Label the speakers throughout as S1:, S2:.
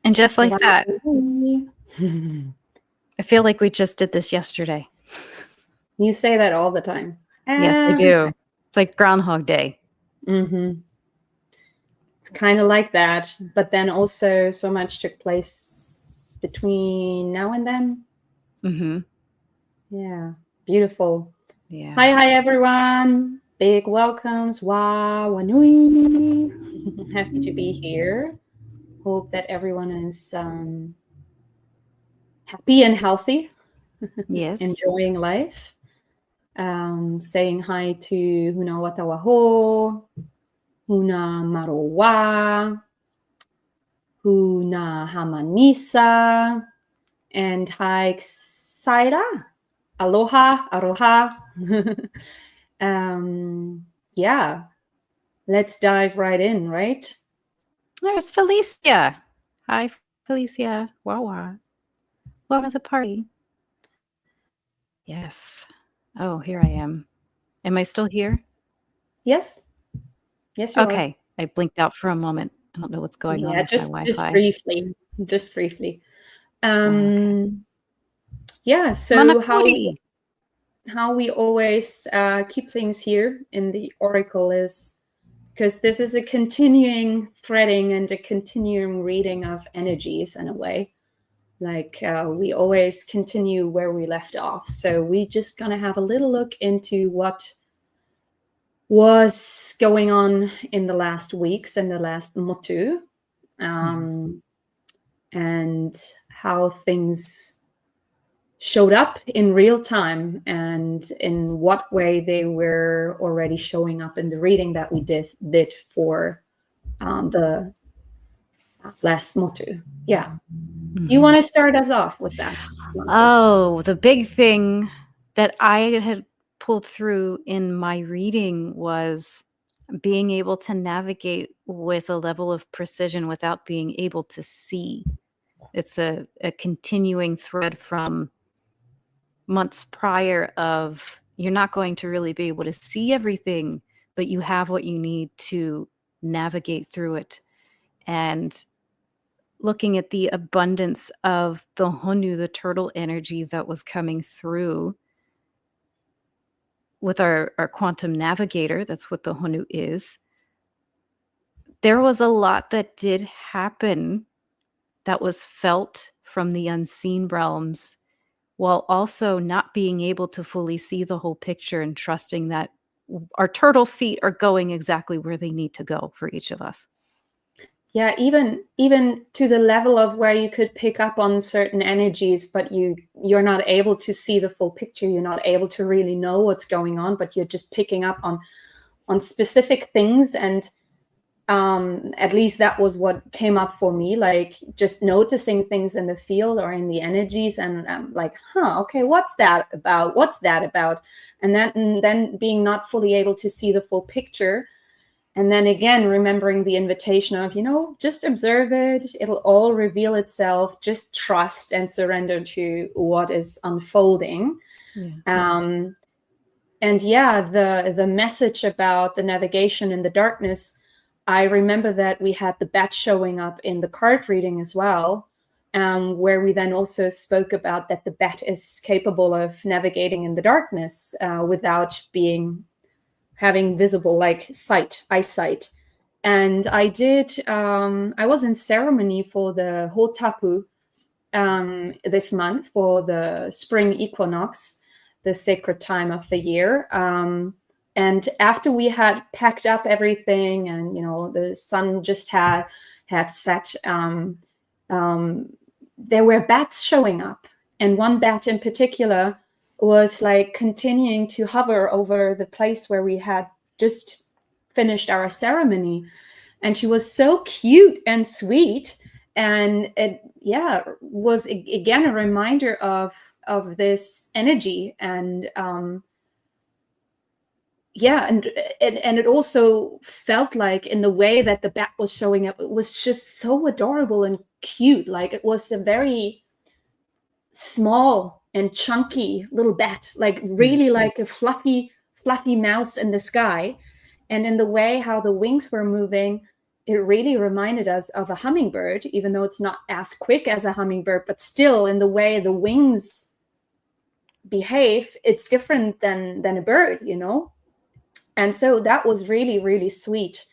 S1: And just like that, I feel like we just did this yesterday.
S2: You say that all the time.
S1: Yes, I do. It's like Groundhog Day.
S2: Mm-hmm. It's kind of like that, but then also so much took place between now and then.
S1: Mm-hmm.
S2: Yeah, beautiful.
S1: Yeah.
S2: Hi, everyone. Big welcomes. Wa Wanui. Happy to be here. Hope that everyone is happy and healthy.
S1: Yes.
S2: Enjoying life. Saying hi to Huna Watawaho, Huna Marowa, Huna Hamanisa, and hi Saira. Aloha, aroha. Yeah, let's dive right in, right?
S1: There's Felicia. Hi, Felicia. Wawa. Welcome to the party. Yes. Oh, here I am. Am I still here?
S2: Yes. Yes, you
S1: okay. Are. I blinked out for a moment. I don't know what's going on with my Wi-Fi.
S2: Just briefly.
S1: Okay.
S2: Yeah, so
S1: Manapuri.
S2: how we always keep things here in the Oracle is because this is a continuing threading and a continuing reading of energies in a way. Like we always continue where we left off. So we just gonna have a little look into what was going on in the last weeks and the last motu, and how things showed up in real time and in what way they were already showing up in the reading that we did for the last motu. Yeah. Mm-hmm. You want to start us off with that?
S1: Oh, the big thing that I had pulled through in my reading was being able to navigate with a level of precision without being able to see. It's a continuing thread from months prior of you're not going to really be able to see everything, but you have what you need to navigate through it. And looking at the abundance of the Honu, the turtle energy that was coming through with our quantum navigator, that's what the Honu is. There was a lot that did happen that was felt from the unseen realms, while also not being able to fully see the whole picture and trusting that our turtle feet are going exactly where they need to go for each of us.
S2: Yeah, even to the level of where you could pick up on certain energies, but you're not able to see the full picture. You're not able to really know what's going on, but you're just picking up on specific things. And at least that was what came up for me, like just noticing things in the field or in the energies and like, okay, what's that about? And then being not fully able to see the full picture. And then again, remembering the invitation of, just observe it. It'll all reveal itself. Just trust and surrender to what is unfolding. Yeah. And yeah, the message about the navigation in the darkness, I remember that we had the bat showing up in the card reading as well, where we then also spoke about that the bat is capable of navigating in the darkness without having visible eyesight. And I was in ceremony for the Hotapu this month for the spring equinox, the sacred time of the year. And after we had packed up everything and, the sun just had set, there were bats showing up. And one bat in particular was like continuing to hover over the place where we had just finished our ceremony. And she was so cute and sweet. And it, was again a reminder of this energy. And and it also felt like in the way that the bat was showing up, it was just so adorable and cute. Like it was a very small and chunky little bat, like really like a fluffy mouse in the sky. And in the way how the wings were moving, it really reminded us of a hummingbird, even though it's not as quick as a hummingbird, but still in the way the wings behave, it's different than a bird, you know? And so that was really, really sweet.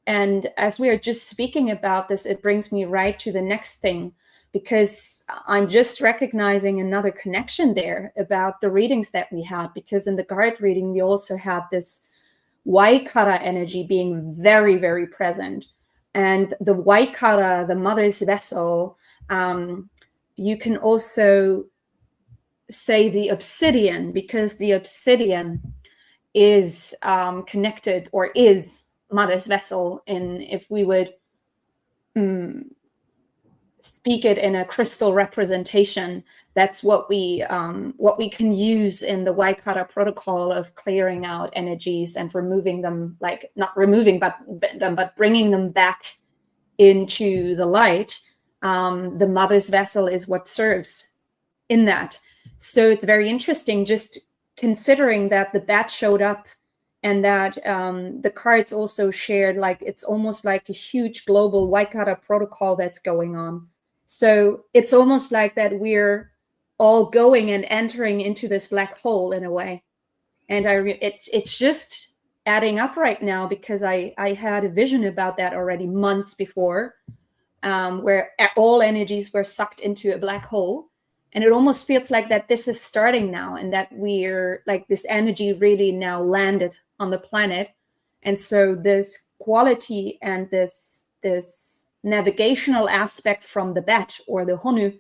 S2: And as we are just speaking about this, it brings me right to the next thing, because I'm just recognizing another connection there about the readings that we had, because in the guard reading, we also had this Waikara energy being very, very present. And the Waikara, the mother's vessel, you can also say the obsidian, because the obsidian is connected, or is mother's vessel, in, if we would speak it in a crystal representation, that's what we can use in the Waikara protocol of clearing out energies and removing them, like not removing but bringing them back into the light. The mother's vessel is what serves in that. So it's very interesting, just considering that the bat showed up, and that the cards also shared, like it's almost like a huge global Waikara protocol that's going on. So it's almost like that we're all going and entering into this black hole in a way. And it's just adding up right now, because I had a vision about that already months before, where all energies were sucked into a black hole. And it almost feels like that this is starting now, and that we're like, this energy really now landed on the planet. And so this quality and this navigational aspect from the bat, or the honu,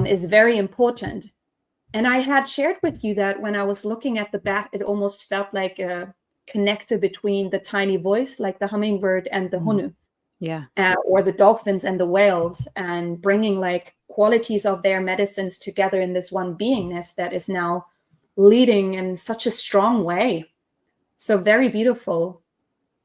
S2: is very important. And I had shared with you that when I was looking at the bat, it almost felt like a connector between the tiny voice, like the hummingbird, and the honu.
S1: Yeah.
S2: Or the dolphins and the whales, and bringing like qualities of their medicines together in this one beingness that is now leading in such a strong way. So very beautiful.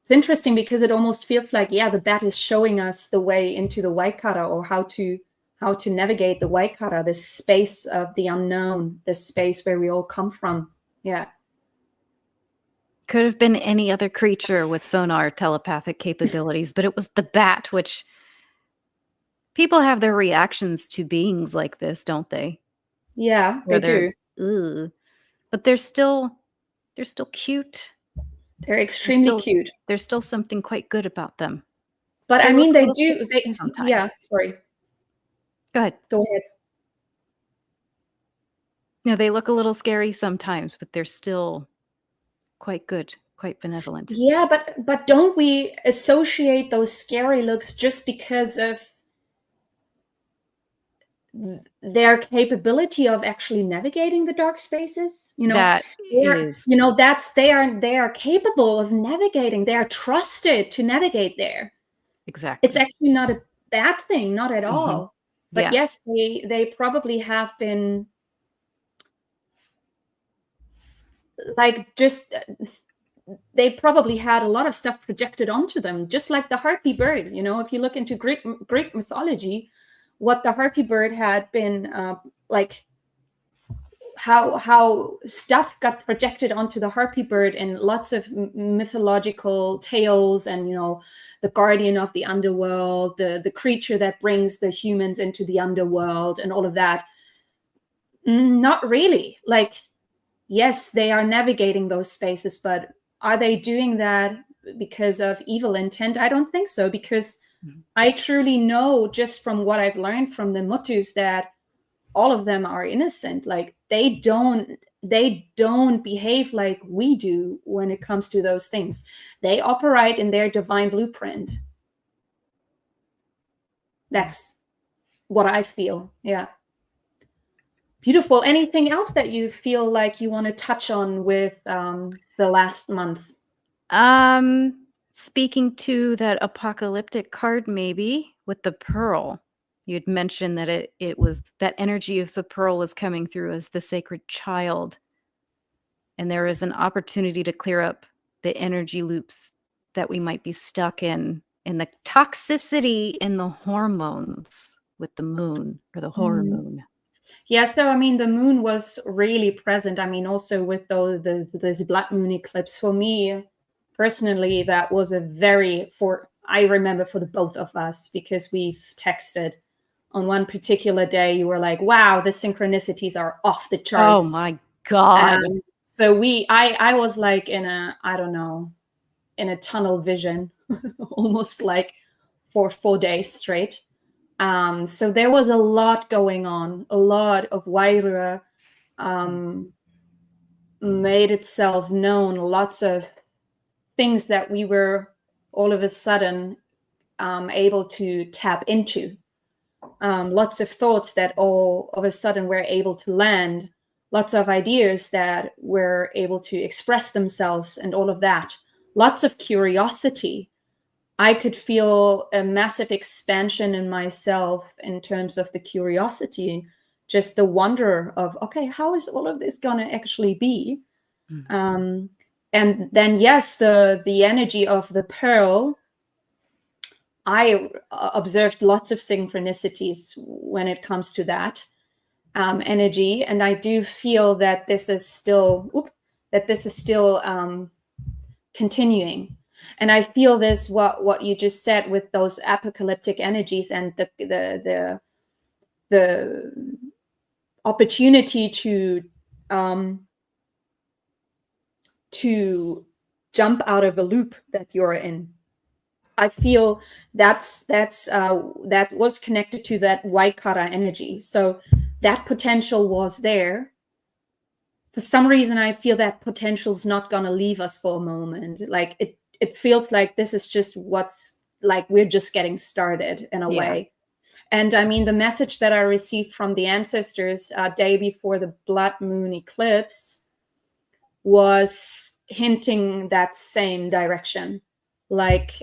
S2: It's interesting, because it almost feels like, yeah, the bat is showing us the way into the Waikara, or how to navigate the Waikara, this space of the unknown, this space where we all come from. Yeah.
S1: Could have been any other creature with sonar telepathic capabilities, but it was the bat, which people have their reactions to beings like this, don't they?
S2: Yeah, they do.
S1: Ugh. But they're still cute.
S2: They're extremely cute.
S1: There's still something quite good about them.
S2: But
S1: They
S2: I mean,
S1: look a
S2: they
S1: little
S2: do.
S1: scary sometimes.
S2: Yeah, sorry.
S1: Go ahead.
S2: Go ahead.
S1: No, they look a little scary sometimes, but they're still quite good, quite benevolent.
S2: Yeah, but don't we associate those scary looks just because of their capability of actually navigating the dark spaces? You know,
S1: That is
S2: you know, they are capable of navigating. They are trusted to navigate there.
S1: exactly.
S2: It's actually not a bad thing, not at all. But
S1: Yeah.
S2: yes, they probably have been like, just they probably had a lot of stuff projected onto them, just like the harpy bird. You know, if you look into Greek mythology, what the harpy bird had been like, how stuff got projected onto the harpy bird in lots of mythological tales, and, you know, the guardian of the underworld, the creature that brings the humans into the underworld, and all of that. Not really. Like, yes, they are navigating those spaces, but are they doing that because of evil intent? I don't think so, because I truly know, just from what I've learned from the Mutus, that all of them are innocent. Like, they don't behave like we do when it comes to those things. They operate in their divine blueprint. That's what I feel. Yeah. Beautiful. Anything else that you feel like you want to touch on with the last month?
S1: Speaking to that apocalyptic card, maybe with the pearl, you'd mentioned that it was that energy of the pearl was coming through as the sacred child, and there is an opportunity to clear up the energy loops that we might be stuck in the toxicity in the hormones with the moon, or the horror moon.
S2: Yeah, so I mean, the moon was really present. I mean, also with those blood moon eclipse, for me personally, that was a very, I remember for the both of us, because we've texted on one particular day, you were like, wow, the synchronicities are off the
S1: Oh
S2: charts.
S1: my God.
S2: So I was like in a, I don't know, in a tunnel vision, almost like for 4 days straight. So there was a lot going on, a lot of Wairua made itself known, lots of things that we were all of a sudden able to tap into. Lots of thoughts that all of a sudden were able to land, lots of ideas that were able to express themselves, and all of that. Lots of curiosity. I could feel a massive expansion in myself in terms of the curiosity, just the wonder of, okay, how is all of this going to actually be? And then, yes, the energy of the pearl, I observed lots of synchronicities when it comes to that energy, and I do feel that this is still continuing. And I feel this what you just said with those apocalyptic energies and the opportunity to jump out of a loop that you're in. I feel that was connected to that Waikara energy. So that potential was there. For some reason, I feel that potential is not going to leave us for a moment. Like it feels like this is just what's like, we're just getting started in a way. And I mean, the message that I received from the ancestors day before the blood moon eclipse was hinting that same direction. Like,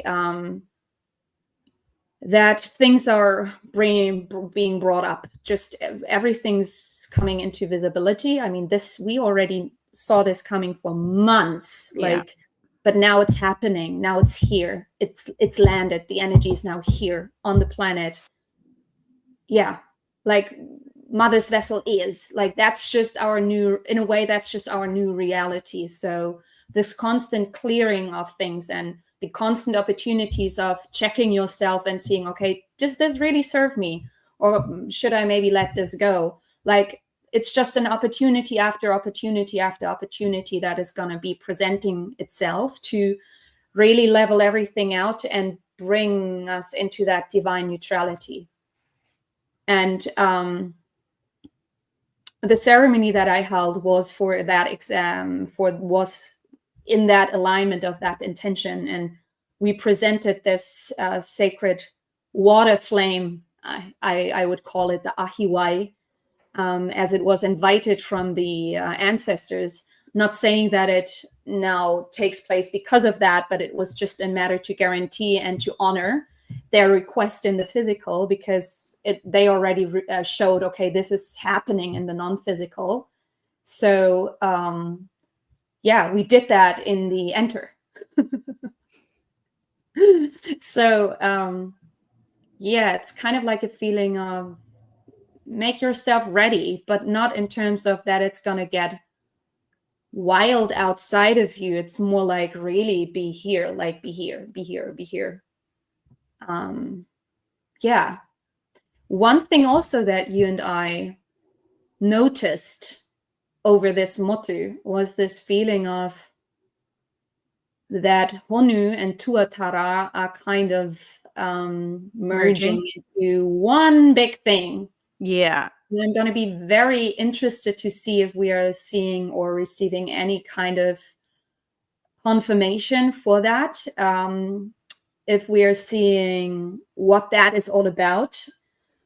S2: that things are being brought up. Just everything's coming into visibility. I mean, we already saw this coming for months, like, but now it's happening. Now it's here. It's landed. The energy is now here on the planet. Yeah, like Mother's vessel is like, that's just our new, in a way, that's just our new reality. So this constant clearing of things and the constant opportunities of checking yourself and seeing, okay, does this really serve me? Or should I maybe let this go? Like, it's just an opportunity after opportunity after opportunity that is going to be presenting itself to really level everything out and bring us into that divine neutrality. And the ceremony that I held was for that was in that alignment of that intention. And we presented this sacred water flame, I would call it the ahiwai, as it was invited from the ancestors, not saying that it now takes place because of that, but it was just a matter to guarantee and to honor their request in the physical, because they already showed, okay, this is happening in the non-physical. So yeah, we did that in the enter. So yeah, it's kind of like a feeling of make yourself ready, but not in terms of that it's going to get wild outside of you. It's more like really be here, like be here, be here, be here. Yeah. One thing also that you and I noticed over this motu was this feeling of that Honu and Tuatara are kind of merging into one big thing.
S1: Yeah.
S2: And I'm going to be very interested to see if we are seeing or receiving any kind of confirmation for that. If we are seeing what that is all about.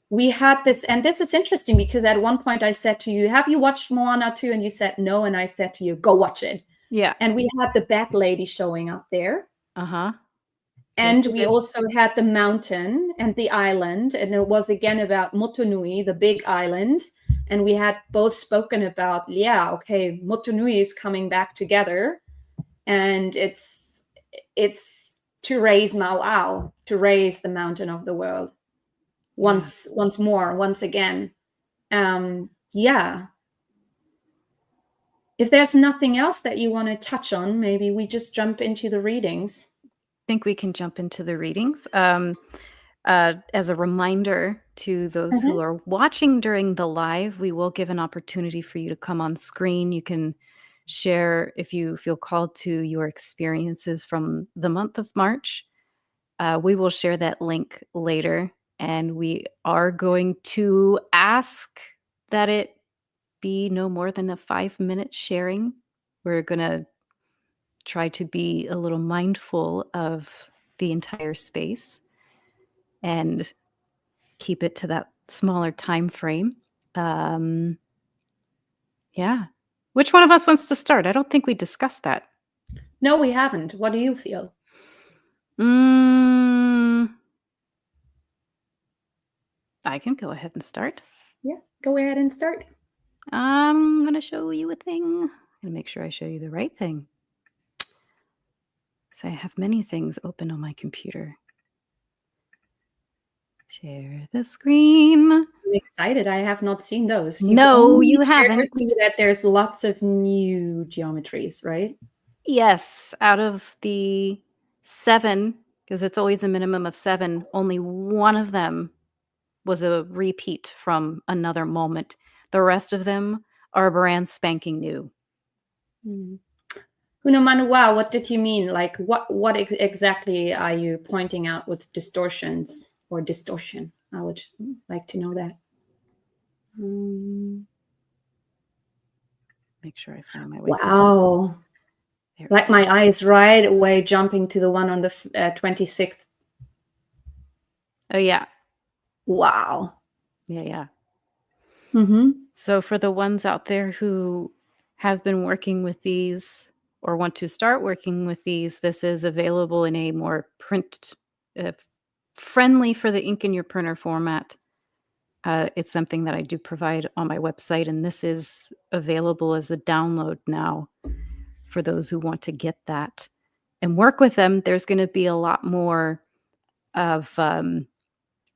S2: We had this, and this is interesting because at one point I said to you, have you watched Moana 2? And you said no. And I said to you, go watch it.
S1: Yeah.
S2: And we had the bat lady showing up there.
S1: Uh-huh.
S2: And
S1: Yes,
S2: we also had the mountain and the island. And it was again about Motunui, the big island. And we had both spoken about, yeah, okay, Motunui is coming back together. And it's to raise Mauau, to raise the mountain of the world. Once more, once again. Yeah. If there's nothing else that you want to touch on, maybe we just jump into the readings.
S1: think we can jump into the readings. As a reminder to those who are watching during the live, we will give an opportunity for you to come on screen. You can share if you feel called to your experiences from the month of March. We will share that link later, and we are going to ask that it be no more than a 5-minute sharing. We're going to try to be a little mindful of the entire space and keep it to that smaller time frame. Yeah. Which one of us wants to start? I don't think we discussed that.
S2: No, we haven't. What do you feel?
S1: I can go ahead and start.
S2: Yeah, go ahead and start.
S1: I'm going to show you a thing. I'm going to make sure I show you the right thing. So I have many things open on my computer. Share the screen.
S2: I'm excited. I have not seen those.
S1: No, you
S2: shared
S1: haven't.
S2: with me that there's lots of new geometries, right?
S1: Yes, out of the 7, because it's always a minimum of 7, only one of them was a repeat from another moment. The rest of them are brand spanking new.
S2: Uno Manuel, what did you mean? Like, what exactly are you pointing out with distortions or distortion? I would like to know that.
S1: Make sure I find my way.
S2: Wow. Like my eyes right away jumping to the one on the 26th.
S1: Oh, yeah.
S2: Wow.
S1: Yeah.
S2: Mm-hmm.
S1: So for the ones out there who have been working with these or want to start working with these, this is available in a more print friendly for the ink in your printer format. It's something that I do provide on my website, and this is available as a download now for those who want to get that and work with them. There's going to be a lot more of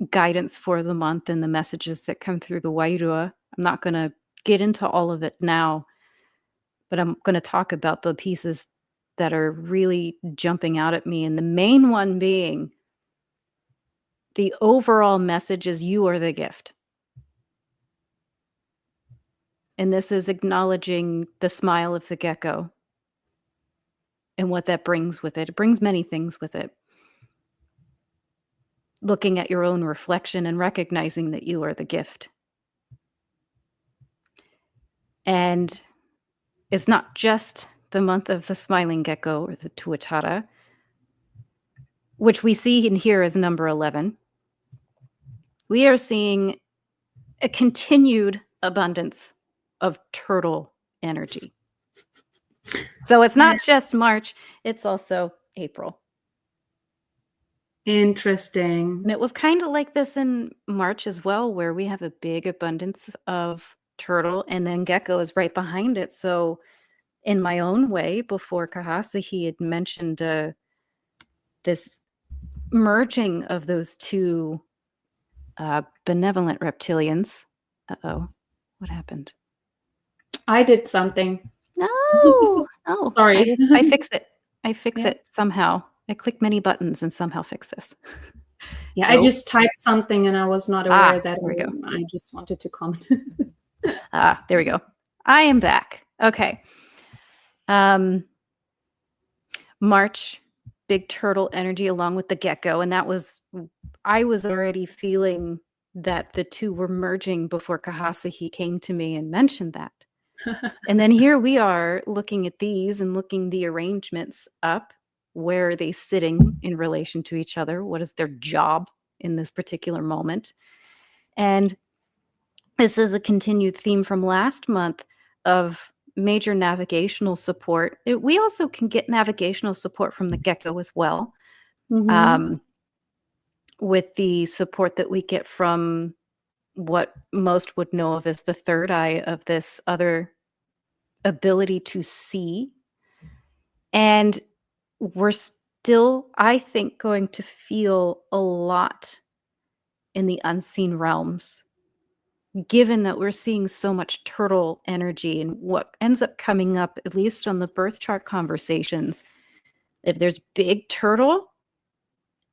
S1: guidance for the month and the messages that come through the Wairua. I'm not going to get into all of it now, but I'm going to talk about the pieces that are really jumping out at me. And the main one being the overall message is you are the gift. And this is acknowledging the smile of the gecko and what that brings with it. It brings many things with it. Looking at your own reflection and recognizing that you are the gift. And it's not just the month of the smiling gecko or the tuatara, which we see in here as number 11. We are seeing a continued abundance of turtle energy. So it's not just March, it's also April.
S2: Interesting.
S1: And it was kind of like this in March as well, where we have a big abundance of turtle, and then gecko is right behind it. So in my own way, before Kahasa, he had mentioned this merging of those two benevolent reptilians. Uh-oh, what happened?
S2: I did something.
S1: No. Oh,
S2: sorry.
S1: I fix it. I fix it somehow. I click many buttons and somehow fix this.
S2: Yeah, I just typed something and I was not aware that I just wanted to comment.
S1: There we go. I am back. Okay. March, big turtle energy along with the gecko. And I was already feeling that the two were merging before Kahasa, he came to me and mentioned that. And then here we are looking at these and looking the arrangements up. Where are they sitting in relation to each other? What is their job in this particular moment? And this is a continued theme from last month of major navigational support. We also can get navigational support from the gecko as well. Mm-hmm. With the support that we get from what most would know of as the third eye of this other ability to see. And we're still, I think, going to feel a lot in the unseen realms, given that we're seeing so much turtle energy. And what ends up coming up, at least on the birth chart conversations, if there's big turtle,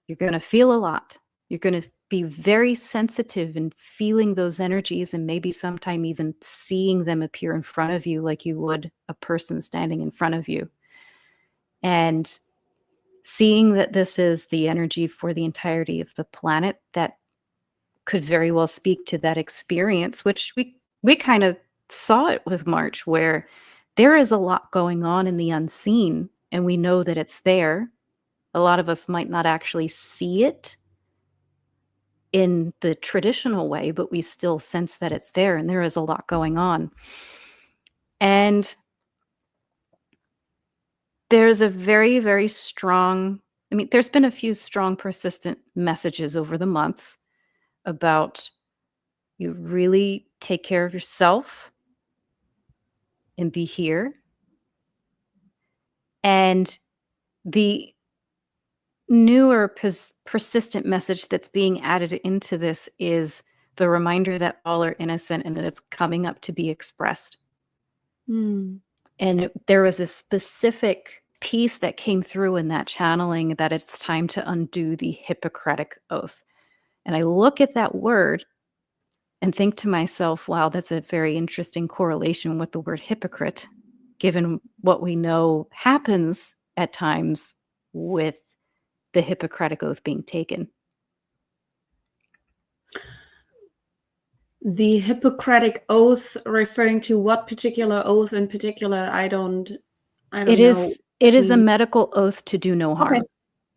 S1: You're going to feel a lot. You're going to be very sensitive and feeling those energies, and maybe sometime even seeing them appear in front of you like you would a person standing in front of you. And seeing that this is the energy for the entirety of the planet, that could very well speak to that experience, which we kind of saw it with March, where there is a lot going on in the unseen, and we know that it's there. A lot of us might not actually see it in the traditional way, but we still sense that it's there, and there is a lot going on. And there's a very, very strong, I mean, there's been a few strong, persistent messages over the months about you really take care of yourself and be here. And the newer persistent message that's being added into this is the reminder that all are innocent and that it's coming up to be expressed. And there was a specific piece that came through in that channeling that it's time to undo the Hippocratic Oath. And I look at that word and think to myself, wow, that's a very interesting correlation with the word hypocrite, given what we know happens at times with the Hippocratic Oath being taken.
S2: The Hippocratic Oath, referring to what particular oath in particular? I don't
S1: It
S2: know.
S1: is a medical oath to do no harm.
S2: Okay.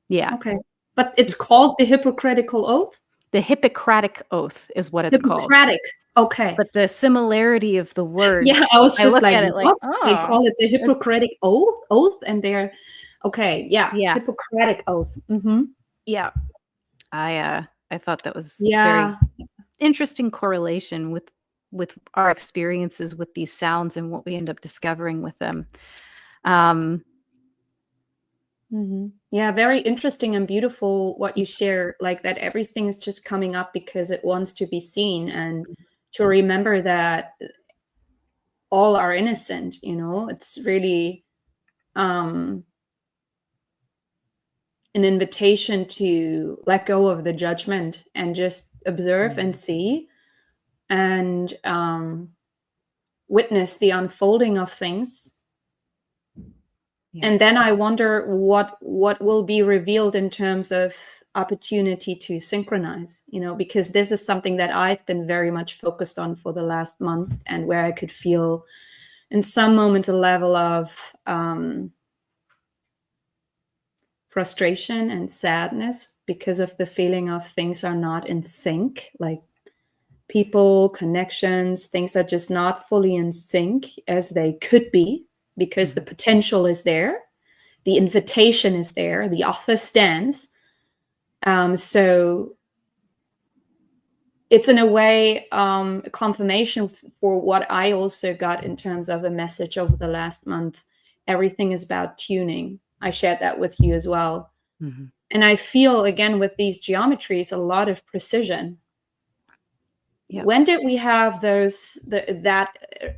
S1: Yeah.
S2: Okay. But it's called the Hippocratical Oath?
S1: The Hippocratic Oath is what it's called.
S2: Hippocratic. Okay.
S1: But the similarity of the words.
S2: Yeah, I was just
S1: look
S2: like,
S1: at it like,
S2: what?
S1: oh,
S2: They call it the Hippocratic Oath, and they're okay. Yeah.
S1: Yeah.
S2: Hippocratic Oath. Mm-hmm.
S1: Yeah. I thought that was
S2: Yeah.
S1: very interesting correlation with our experiences with these sounds and what we end up discovering with them.
S2: Yeah, very interesting and beautiful what you share, like that everything is just coming up because it wants to be seen, and to remember that all are innocent, it's really an invitation to let go of the judgment and just observe and see and witness the unfolding of things. Yeah. And then I wonder what will be revealed in terms of opportunity to synchronize, because this is something that I've been very much focused on for the last months, and where I could feel in some moments a level of frustration and sadness because of the feeling of things are not in sync, like people, connections, things are just not fully in sync as they could be, because the potential is there, the invitation is there, the offer stands. So it's in a way a confirmation for what I also got in terms of a message over the last month. Everything is about tuning. I shared that with you as well. Mm-hmm. And I feel, again, with these geometries, a lot of precision. Yep. When did we have that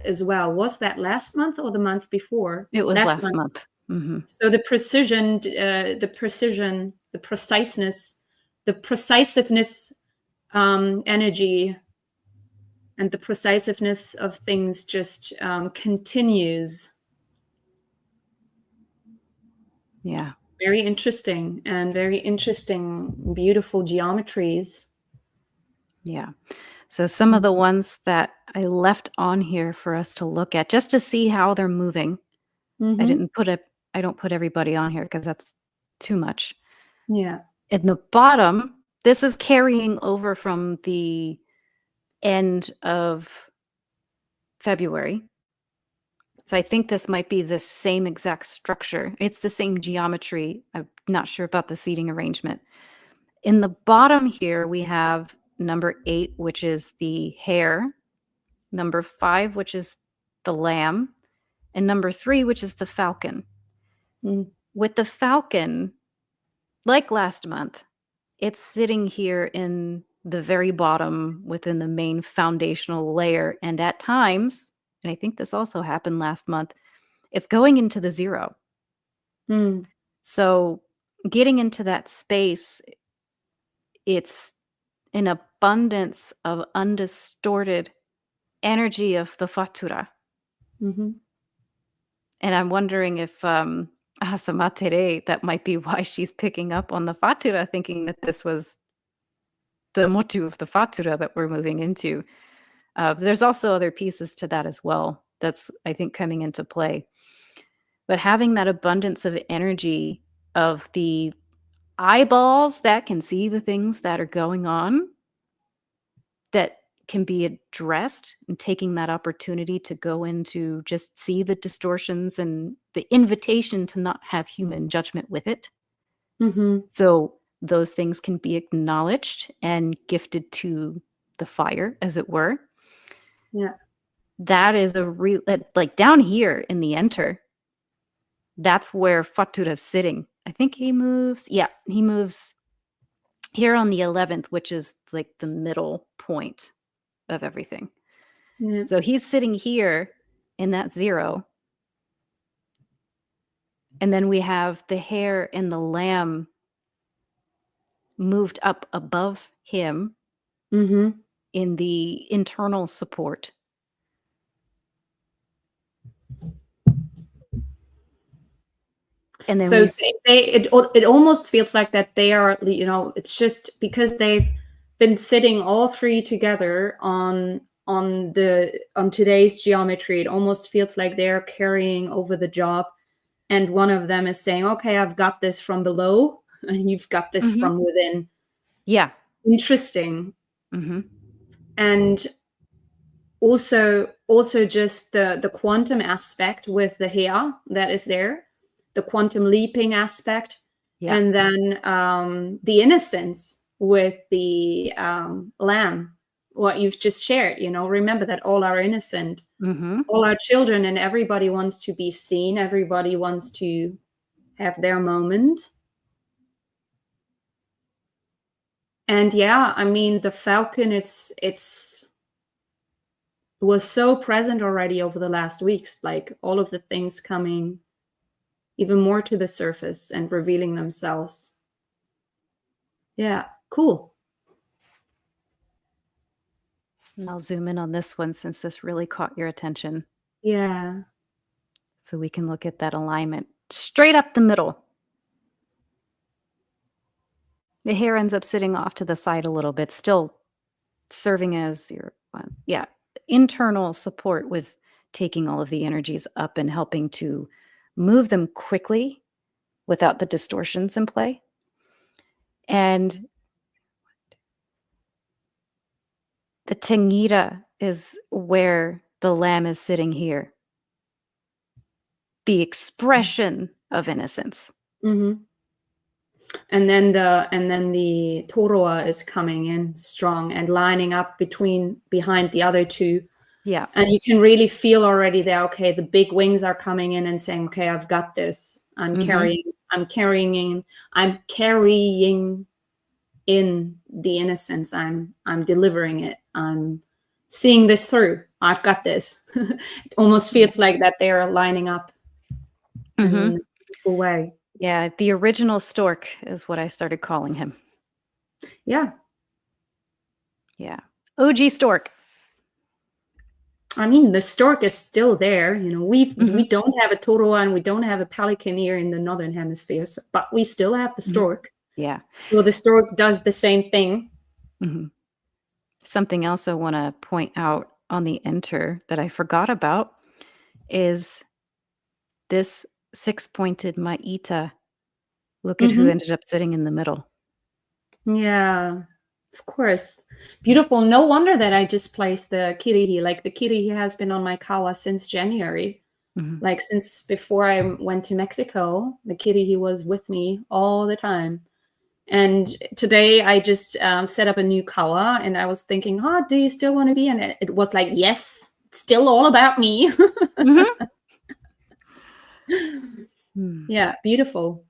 S2: as well? Was that last month or the month before?
S1: It was last month.
S2: Mm-hmm. So the precision, the preciseness, the precisiveness energy and the precisiveness of things just continues.
S1: Yeah.
S2: Very interesting, and very interesting, beautiful geometries.
S1: Yeah. So some of the ones that I left on here for us to look at, just to see how they're moving. Mm-hmm. I don't put everybody on here because that's too much.
S2: Yeah.
S1: In the bottom, this is carrying over from the end of February. So I think this might be the same exact structure. It's the same geometry. I'm not sure about the seating arrangement. In the bottom here, we have number 8, which is the hare, number 5, which is the lamb, and number 3, which is the falcon. Mm. With the falcon, like last month, it's sitting here in the very bottom within the main foundational layer. And at times, and I think this also happened last month, it's going into the 0. So getting into that space it's an abundance of undistorted energy of the Fatura.
S2: Mhm.
S1: And I'm wondering if, Asamatere, that might be why she's picking up on the Fatura, thinking that this was the motu of the Fatura that we're moving into. There's also other pieces to that as well that's, I think, coming into play. But having that abundance of energy of the eyeballs that can see the things that are going on, that can be addressed, and taking that opportunity to go into just see the distortions and the invitation to not have human judgment with it.
S2: Mhm.
S1: So those things can be acknowledged and gifted to the fire, as it were.
S2: Yeah.
S1: That is a real, like down here in the enter, that's where Fatura's sitting. I think he moves here on the 11th, which is like the middle point of everything.
S2: Yeah.
S1: So he's sitting here in that 0. And then we have the hare and the lamb moved up above him
S2: Mhm.
S1: in the internal support. And then
S2: So
S1: we
S2: it almost feels like that they are, it's just because they've been sitting all three together on today's geometry. It almost feels like they're carrying over the job, and one of them is saying, "Okay, I've got this from below, and you've got this
S1: Mhm.
S2: from within."
S1: Yeah.
S2: Interesting.
S1: Mhm.
S2: And also just the quantum aspect with the hair that is there, the quantum leaping aspect,
S1: Yeah.
S2: and then the innocence with the lamb, what you've just shared. Remember that all are innocent,
S1: Mhm.
S2: all are children, and everybody wants to be seen, everybody wants to have their moment. And yeah, I mean, the falcon, it's was so present already over the last weeks, like all of the things coming even more to the surface and revealing themselves. Yeah, cool.
S1: And I'll zoom in on this one since this really caught your attention.
S2: Yeah.
S1: So we can look at that alignment straight up the middle. The hair ends up sitting off to the side a little bit, still serving as your internal support with taking all of the energies up and helping to move them quickly without the distortions in play. And the Tangita is where the lamb is sitting here. The expression of innocence.
S2: Mhm. And then the Toroa is coming in strong and lining up behind the other two.
S1: Yeah.
S2: And you can really feel already that, okay, the big wings are coming in and saying, okay, I've got this. I'm
S1: Mhm.
S2: carrying in the innocence. I'm delivering it. I'm seeing this through. I've got this. It almost feels like that they're lining up in
S1: Mhm.
S2: a beautiful way.
S1: Yeah, the original stork is what I started calling him.
S2: Yeah.
S1: Yeah. OG stork.
S2: I mean, the stork is still there. We
S1: Mhm.
S2: don't have a toroa and we don't have a pelican here in the northern hemisphere, but we still have the
S1: Mhm.
S2: stork.
S1: Yeah.
S2: So the stork does the same thing.
S1: Mhm. Something else I wanna point out on the enter that I forgot about is this six-pointed Maita. Look at who
S2: Mhm.
S1: ended up sitting in the middle.
S2: Yeah, of course. Beautiful. No wonder that I just placed the Kirihi. Like the Kirihi has been on my kawa since January.
S1: Mhm.
S2: Like since before I went to Mexico, the Kirihi was with me all the time. And today I just set up a new kawa and I was thinking, oh, do you still want to be? And it was like, yes, it's still all about me.
S1: Mhm. Hmm.
S2: Yeah, beautiful.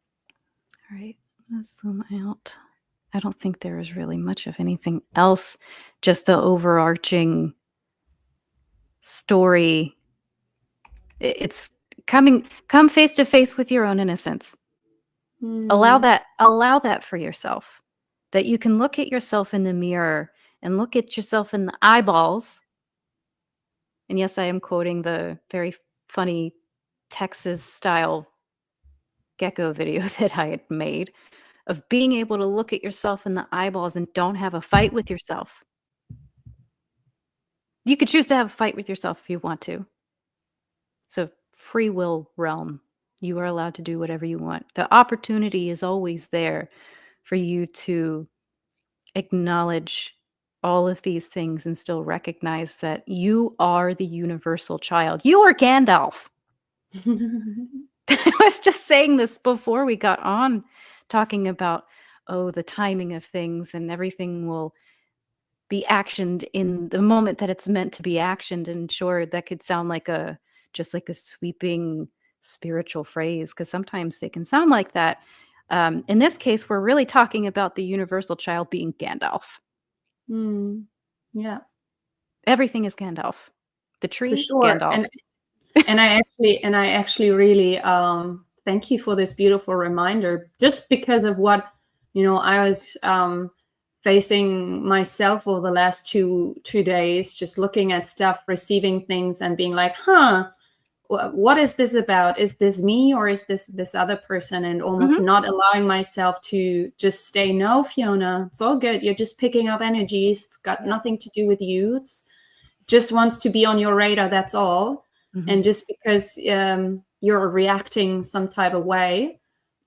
S1: All right, let's zoom out. I don't think there is really much of anything else, just the overarching story. It's come face to face with your own innocence.
S2: Hmm.
S1: Allow that for yourself. that you can look at yourself in the mirror and look at yourself in the eyeballs. And yes, I am quoting the very funny Texas-style gecko video that I had made, of being able to look at yourself in the eyeballs and don't have a fight with yourself. You could choose to have a fight with yourself if you want to. So free will realm. You are allowed to do whatever you want. The opportunity is always there for you to acknowledge all of these things and still recognize that you are the universal child. You are Gandalf. I was just saying this before we got on, talking about, oh, the timing of things and everything will be actioned in the moment that it's meant to be actioned. And sure, that could sound like just like a sweeping spiritual phrase, because sometimes they can sound like that. In this case, we're really talking about the universal child being Gandalf.
S2: Yeah,
S1: Everything is Gandalf. The
S2: for
S1: tree,
S2: sure.
S1: Gandalf.
S2: And I actually really thank you for this beautiful reminder, just because of what I was facing myself over the last two days, just looking at stuff, receiving things, and being like, what is this about? Is this me, or is this other person? And almost not allowing myself to just stay, no, Fiona, it's all good. You're just picking up energies. It's got nothing to do with you. It's just wants to be on your radar. That's all. And just because you're reacting some type of way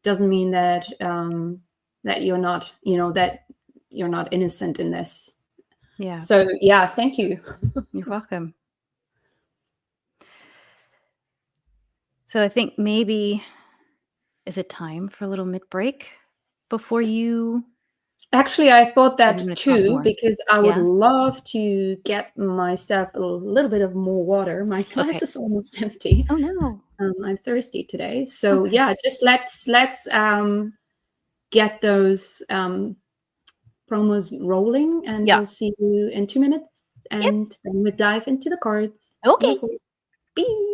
S2: doesn't mean that that you're not, that you're not innocent in this.
S1: Yeah.
S2: So yeah, thank you.
S1: You're welcome. So I think maybe, is it time for a little mid-break before you?
S2: Actually, I thought
S1: Or do you
S2: that
S1: wanna talk
S2: too,
S1: more?
S2: because I would
S1: Yeah?
S2: love to get myself a little bit of more water. My glass
S1: Okay.
S2: is almost empty.
S1: Oh, no.
S2: I'm thirsty today. So
S1: Okay.
S2: yeah, just let's get those promos rolling, and
S1: Yeah.
S2: we'll see you in 2 minutes,
S1: Yep.
S2: and then we'll dive into the cards.
S1: Okay.
S2: Beautiful. Bee.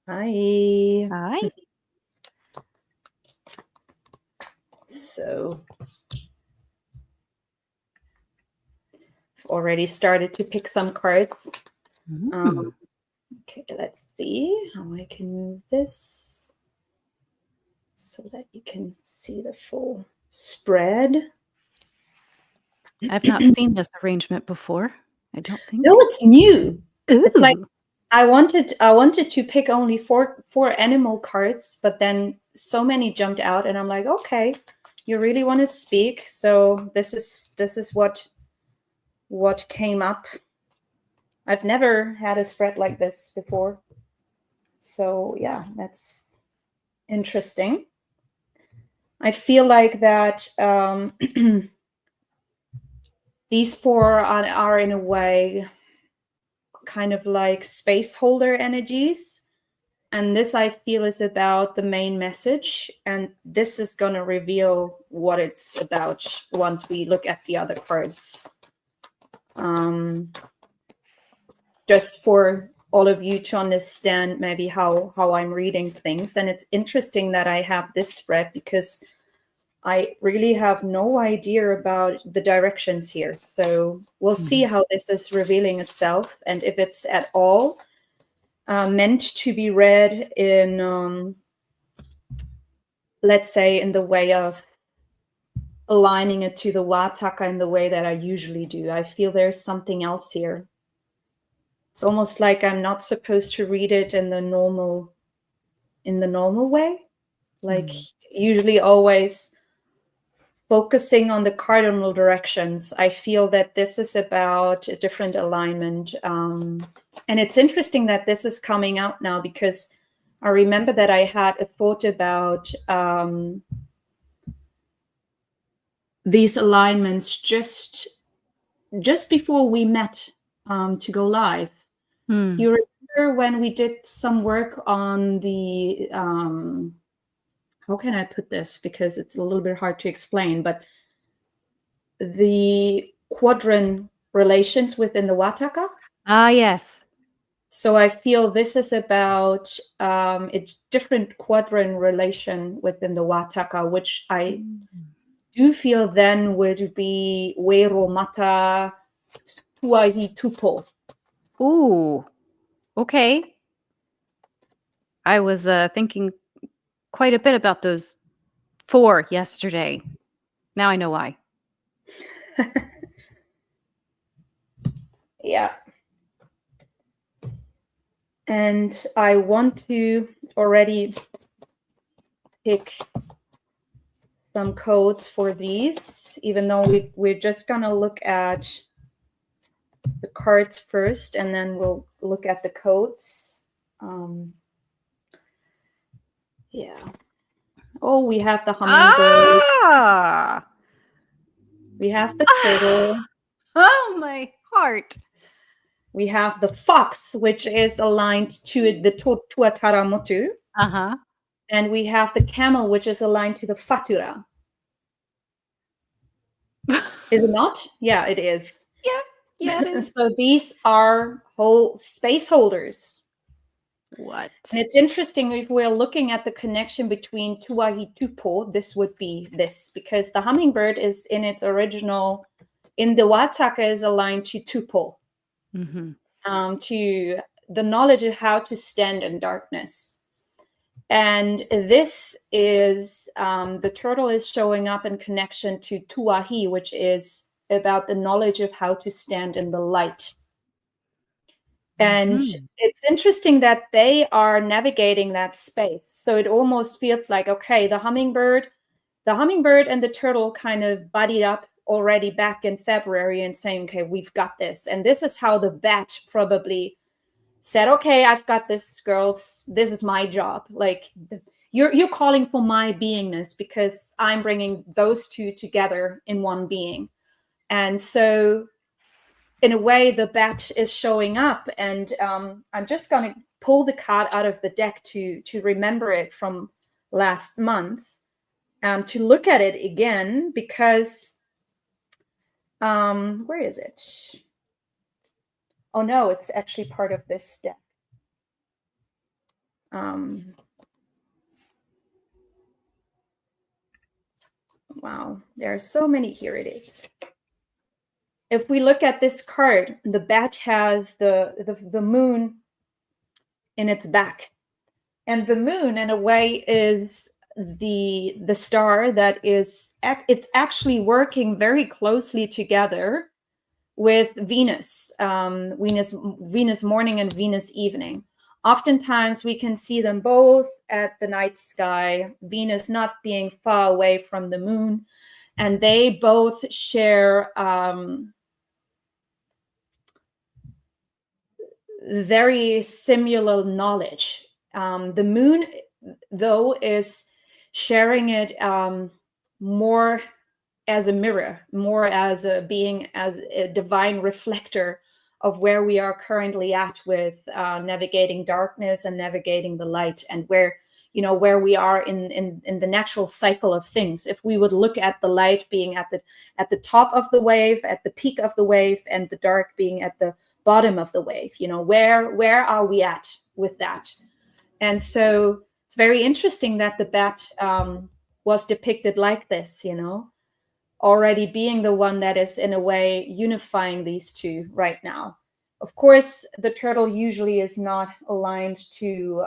S2: Hi.
S1: Hi.
S2: So I've already started to pick some cards. Okay, let's see how I can move this so that you can see the full spread.
S1: I've not seen this arrangement before, I don't think.
S2: No, it's new. It's like
S1: Ooh.
S2: I wanted to pick only four animal cards, but then so many jumped out, and I'm like, okay, you really want to speak, so this is what came up. I've never had a spread like this before, so yeah, that's interesting. I feel like that these four are in a way kind of like space holder energies. And this, I feel, is about the main message. And this is going to reveal what it's about once we look at the other cards. Just for all of you to understand maybe how I'm reading things. And it's interesting that I have this spread because I really have no idea about the directions here. So we'll see how this is revealing itself and if it's at all meant to be read in, let's say, in the way of aligning it to the Wataka in the way that I usually do. I feel there's something else here. It's almost like I'm not supposed to read it in the normal way. Like usually always focusing on the cardinal directions. I feel that this is about a different alignment. And it's interesting that this is coming out now because I remember that I had a thought about these alignments just before we met to go live. You remember when we did some work on the, how can I put this? Because it's a little bit hard to explain, but the quadrant relations within the Wataka.
S1: Ah, yes.
S2: So I feel this is about a different quadrant relation within the Wataka, which I do feel then would be Wero Mata Tuahi Tupo.
S1: Ooh. Okay. I was thinking quite a bit about those 4 yesterday. Now I know why.
S2: Yeah. And I want to already pick some codes for these, even though we're just going to look at the cards first, and then we'll look at the codes. Yeah. Oh, we have the hummingbird.
S1: Ah!
S2: We have the turtle.
S1: Oh, my heart.
S2: We have the fox, which is aligned to the Tuataramotu.
S1: Uh-huh.
S2: And we have the camel, which is aligned to the Fatura. Is it not? Yeah, it is.
S1: Yeah, it is.
S2: So these are whole space holders.
S1: What?
S2: And it's interesting if we're looking at the connection between Tuahi Tupo, this would be this, because the hummingbird is in its original, in the Wataka is aligned to Tupo, to the knowledge of how to stand in darkness. And this is, the turtle is showing up in connection to Tuahi, which is about the knowledge of how to stand in the light. And it's interesting that they are navigating that space. So it almost feels like, okay, the hummingbird and the turtle kind of buddied up already back in February and saying, okay, we've got this. And this is how the bat probably said, okay, I've got this, girls. This is my job. Like you're calling for my beingness because I'm bringing those two together in one being. And so in a way, the bat is showing up, and I'm just going to pull the card out of the deck to remember it from last month, to look at it again, because where is it? Oh no, it's actually part of this deck. wow, there are so many. Here it is. If we look at this card, the bat has the moon in its back. And the moon, in a way, is the star that is, it's actually working very closely together with Venus, Venus morning and Venus evening. Oftentimes we can see them both at the night sky, Venus not being far away from the moon, and they both share very similar knowledge. The moon, though, is sharing it more as a mirror, more as a being, as a divine reflector of where we are currently at with navigating darkness and navigating the light, and where, you know, where we are in the natural cycle of things. If we would look at the light being at the top of the wave, at the peak of the wave, and the dark being at the bottom of the wave, you know, where are we at with that? And so it's very interesting that the bat was depicted like this, you know, already being the one that is in a way unifying these two right now. Of course, the turtle usually is not aligned to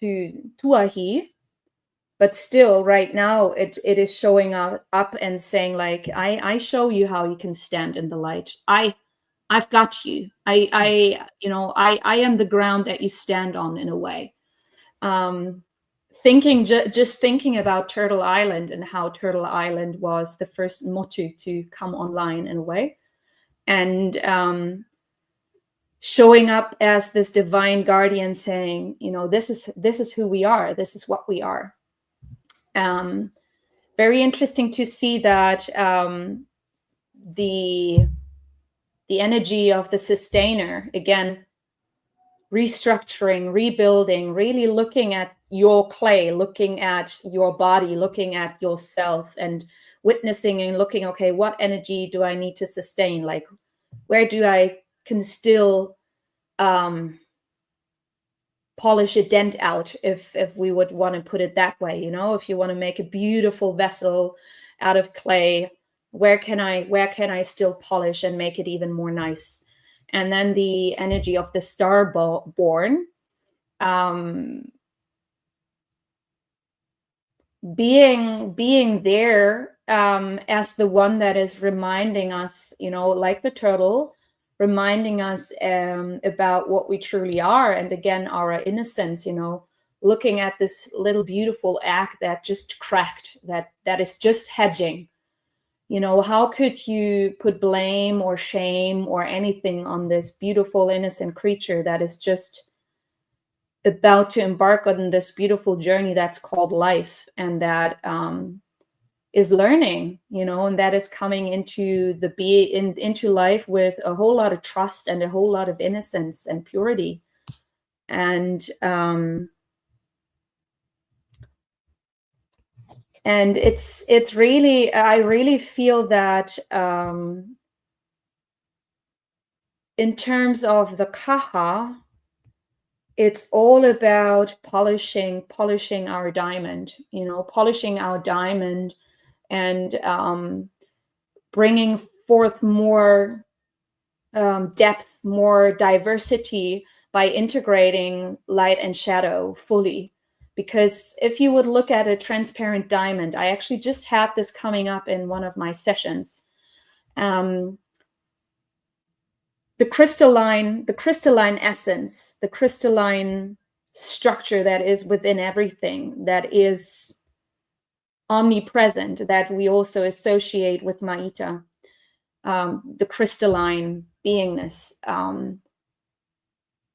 S2: Tuahi, but still right now it is showing up and saying like, I show you how you can stand in the light. I've got you. I am the ground that you stand on, in a way. Just thinking about Turtle Island and how Turtle Island was the first motu to come online, in a way, and showing up as this divine guardian, saying, you know, this is who we are. This is what we are. Very interesting to see that the energy of the sustainer, again, restructuring, rebuilding, really looking at your clay, looking at your body, looking at yourself, and witnessing and looking, okay, what energy do I need to sustain? Like, where do I can still polish a dent out, if we would want to put it that way, you know, if you want to make a beautiful vessel out of clay, where can I still polish and make it even more nice? And then the energy of the star born, being there as the one that is reminding us, you know, like the turtle, reminding us about what we truly are, and again, our innocence, you know, looking at this little beautiful act that just cracked, that is just hedging. You know, how could you put blame or shame or anything on this beautiful, innocent creature that is just about to embark on this beautiful journey that's called life, and that is learning, you know, and that is coming into into life with a whole lot of trust and a whole lot of innocence and purity. And it's really, I really feel that in terms of the kaha, it's all about polishing our diamond, you know, polishing our diamond, and bringing forth more depth, more diversity, by integrating light and shadow fully. Because if you would look at a transparent diamond, I actually just had this coming up in one of my sessions. The crystalline essence, the crystalline structure that is within everything, that is omnipresent, that we also associate with Ma'ita, the crystalline beingness.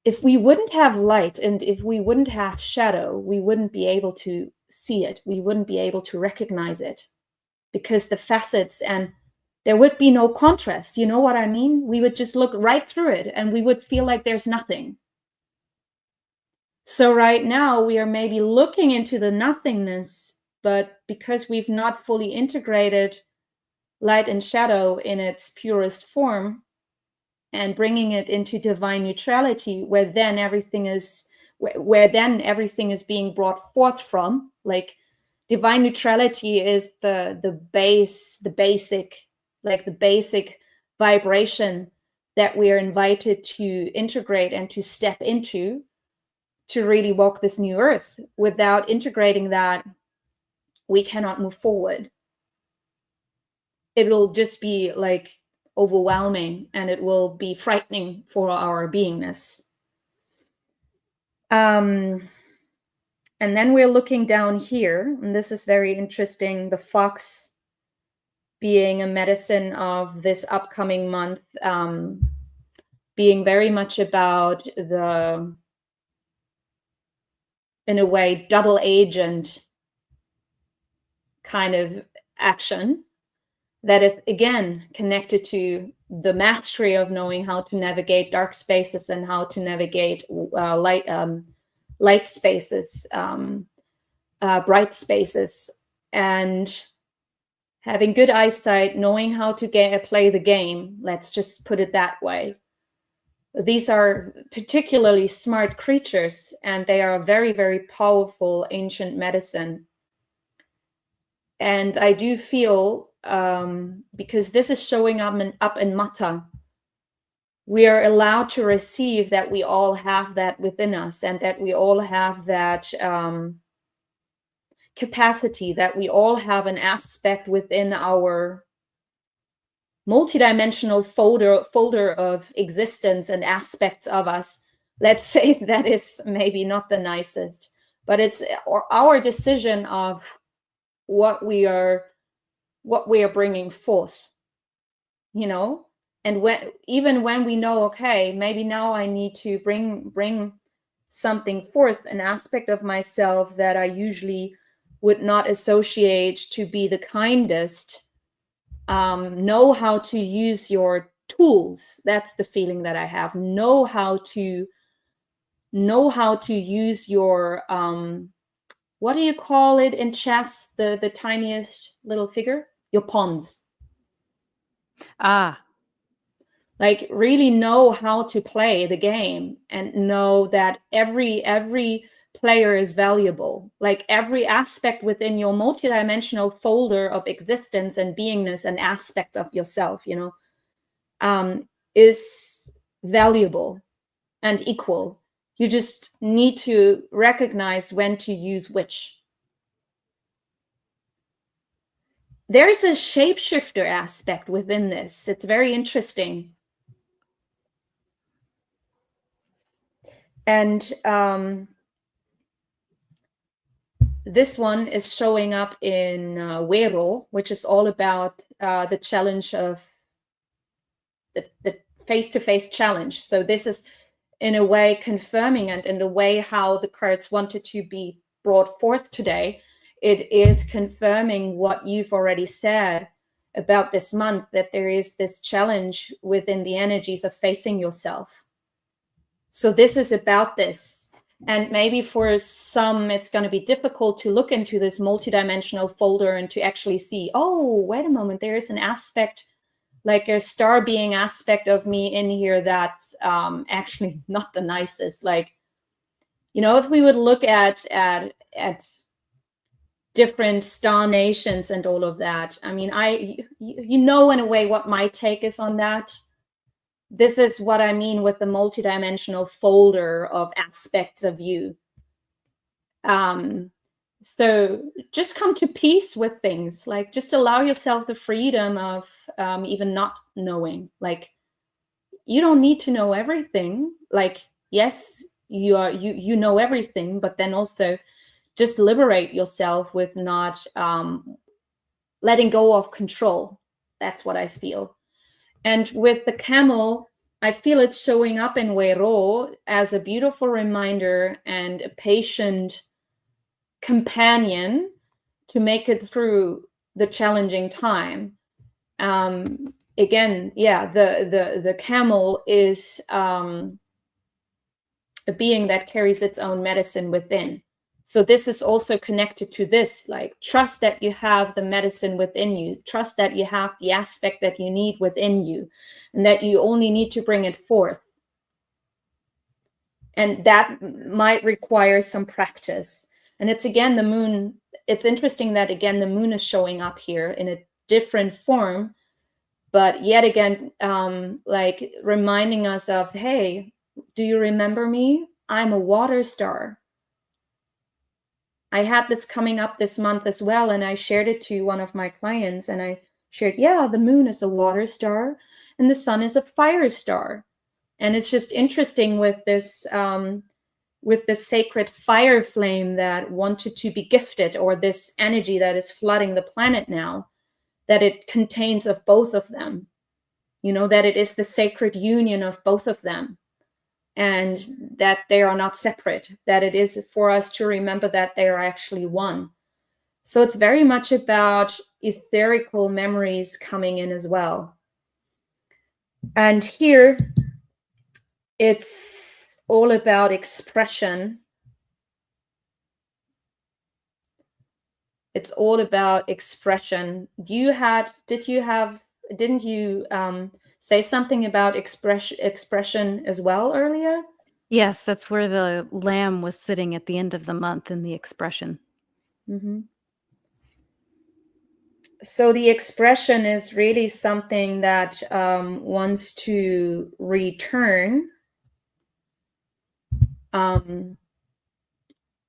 S2: If we wouldn't have light and if we wouldn't have shadow, we wouldn't be able to see it. We wouldn't be able to recognize it, because the facets, and there would be no contrast. You know what I mean? We would just look right through it and we would feel like there's nothing. So right now we are maybe looking into the nothingness, but because we've not fully integrated light and shadow in its purest form, and bringing it into divine neutrality, where then everything is being brought forth from, like divine neutrality is the basic vibration that we are invited to integrate and to step into to really walk this new earth. Without integrating that, we cannot move forward. It will just be like overwhelming, and it will be frightening for our beingness. And then we're looking down here, and this is very interesting. The fox being a medicine of this upcoming month, being very much about the, in a way, double agent kind of action that is, again, connected to the mastery of knowing how to navigate dark spaces and how to navigate light spaces, bright spaces, and having good eyesight, knowing how to play the game. Let's just put it that way. These are particularly smart creatures, and they are a very, very powerful ancient medicine. And I do feel, because this is showing up in Mata, we are allowed to receive that we all have that within us, and that we all have that capacity, that we all have an aspect within our multidimensional folder of existence and aspects of us. Let's say that is maybe not the nicest, but it's our decision of what we are bringing forth, you know. And even when we know, okay, maybe now I need to bring something forth, an aspect of myself that I usually would not associate to be the kindest. Know how to use your tools. That's the feeling that I have. Know how to use your what do you call it in chess? The tiniest little figure? Your pawns. Like, really know how to play the game, and know that every player is valuable. Like, every aspect within your multidimensional folder of existence and beingness and aspects of yourself, you know, is valuable and equal. You just need to recognize when to use which. There is a shapeshifter aspect within this. It's very interesting. And this one is showing up in Wero, which is all about the challenge of the face-to-face challenge. So this is, in a way, confirming, and in the way how the cards wanted to be brought forth today, it is confirming what you've already said about this month, that there is this challenge within the energies of facing yourself. So this is about this. And maybe for some, it's going to be difficult to look into this multidimensional folder and to actually see, oh, wait a moment, there is an aspect, like a star being aspect of me in here that's actually not the nicest. Like, you know, if we would look at different star nations and all of that, I mean, you know, in a way what my take is on that. This is what I mean with the multidimensional folder of aspects of you. So just come to peace with things. Like, just allow yourself the freedom of even not knowing. Like, you don't need to know everything. Like, yes, you know everything, but then also just liberate yourself with not letting go of control. That's what I feel. And with the camel, I feel it's showing up in Wero as a beautiful reminder and a patient companion to make it through the challenging time. Again, yeah, the camel is a being that carries its own medicine within. So this is also connected to this, like, trust that you have the medicine within you, trust that you have the aspect that you need within you, and that you only need to bring it forth. And that might require some practice. And it's, again, the moon it's interesting that again the moon is showing up here in a different form, but yet again, like reminding us of, hey, do you remember me? I'm a water star. I had this coming up this month as well, and I shared it to one of my clients, and I shared, yeah, the moon is a water star and the sun is a fire star. And it's just interesting with this sacred fire flame that wanted to be gifted, or this energy that is flooding the planet now, that it contains of both of them, you know, that it is the sacred union of both of them, and that they are not separate, that it is for us to remember that they are actually one. So it's very much about etherical memories coming in as well. And here it's all about expression. It's all about expression. Didn't you say something about expression as well earlier?
S1: Yes, that's where the lamb was sitting at the end of the month in the expression.
S2: Mm-hmm. So the expression is really something that wants to return.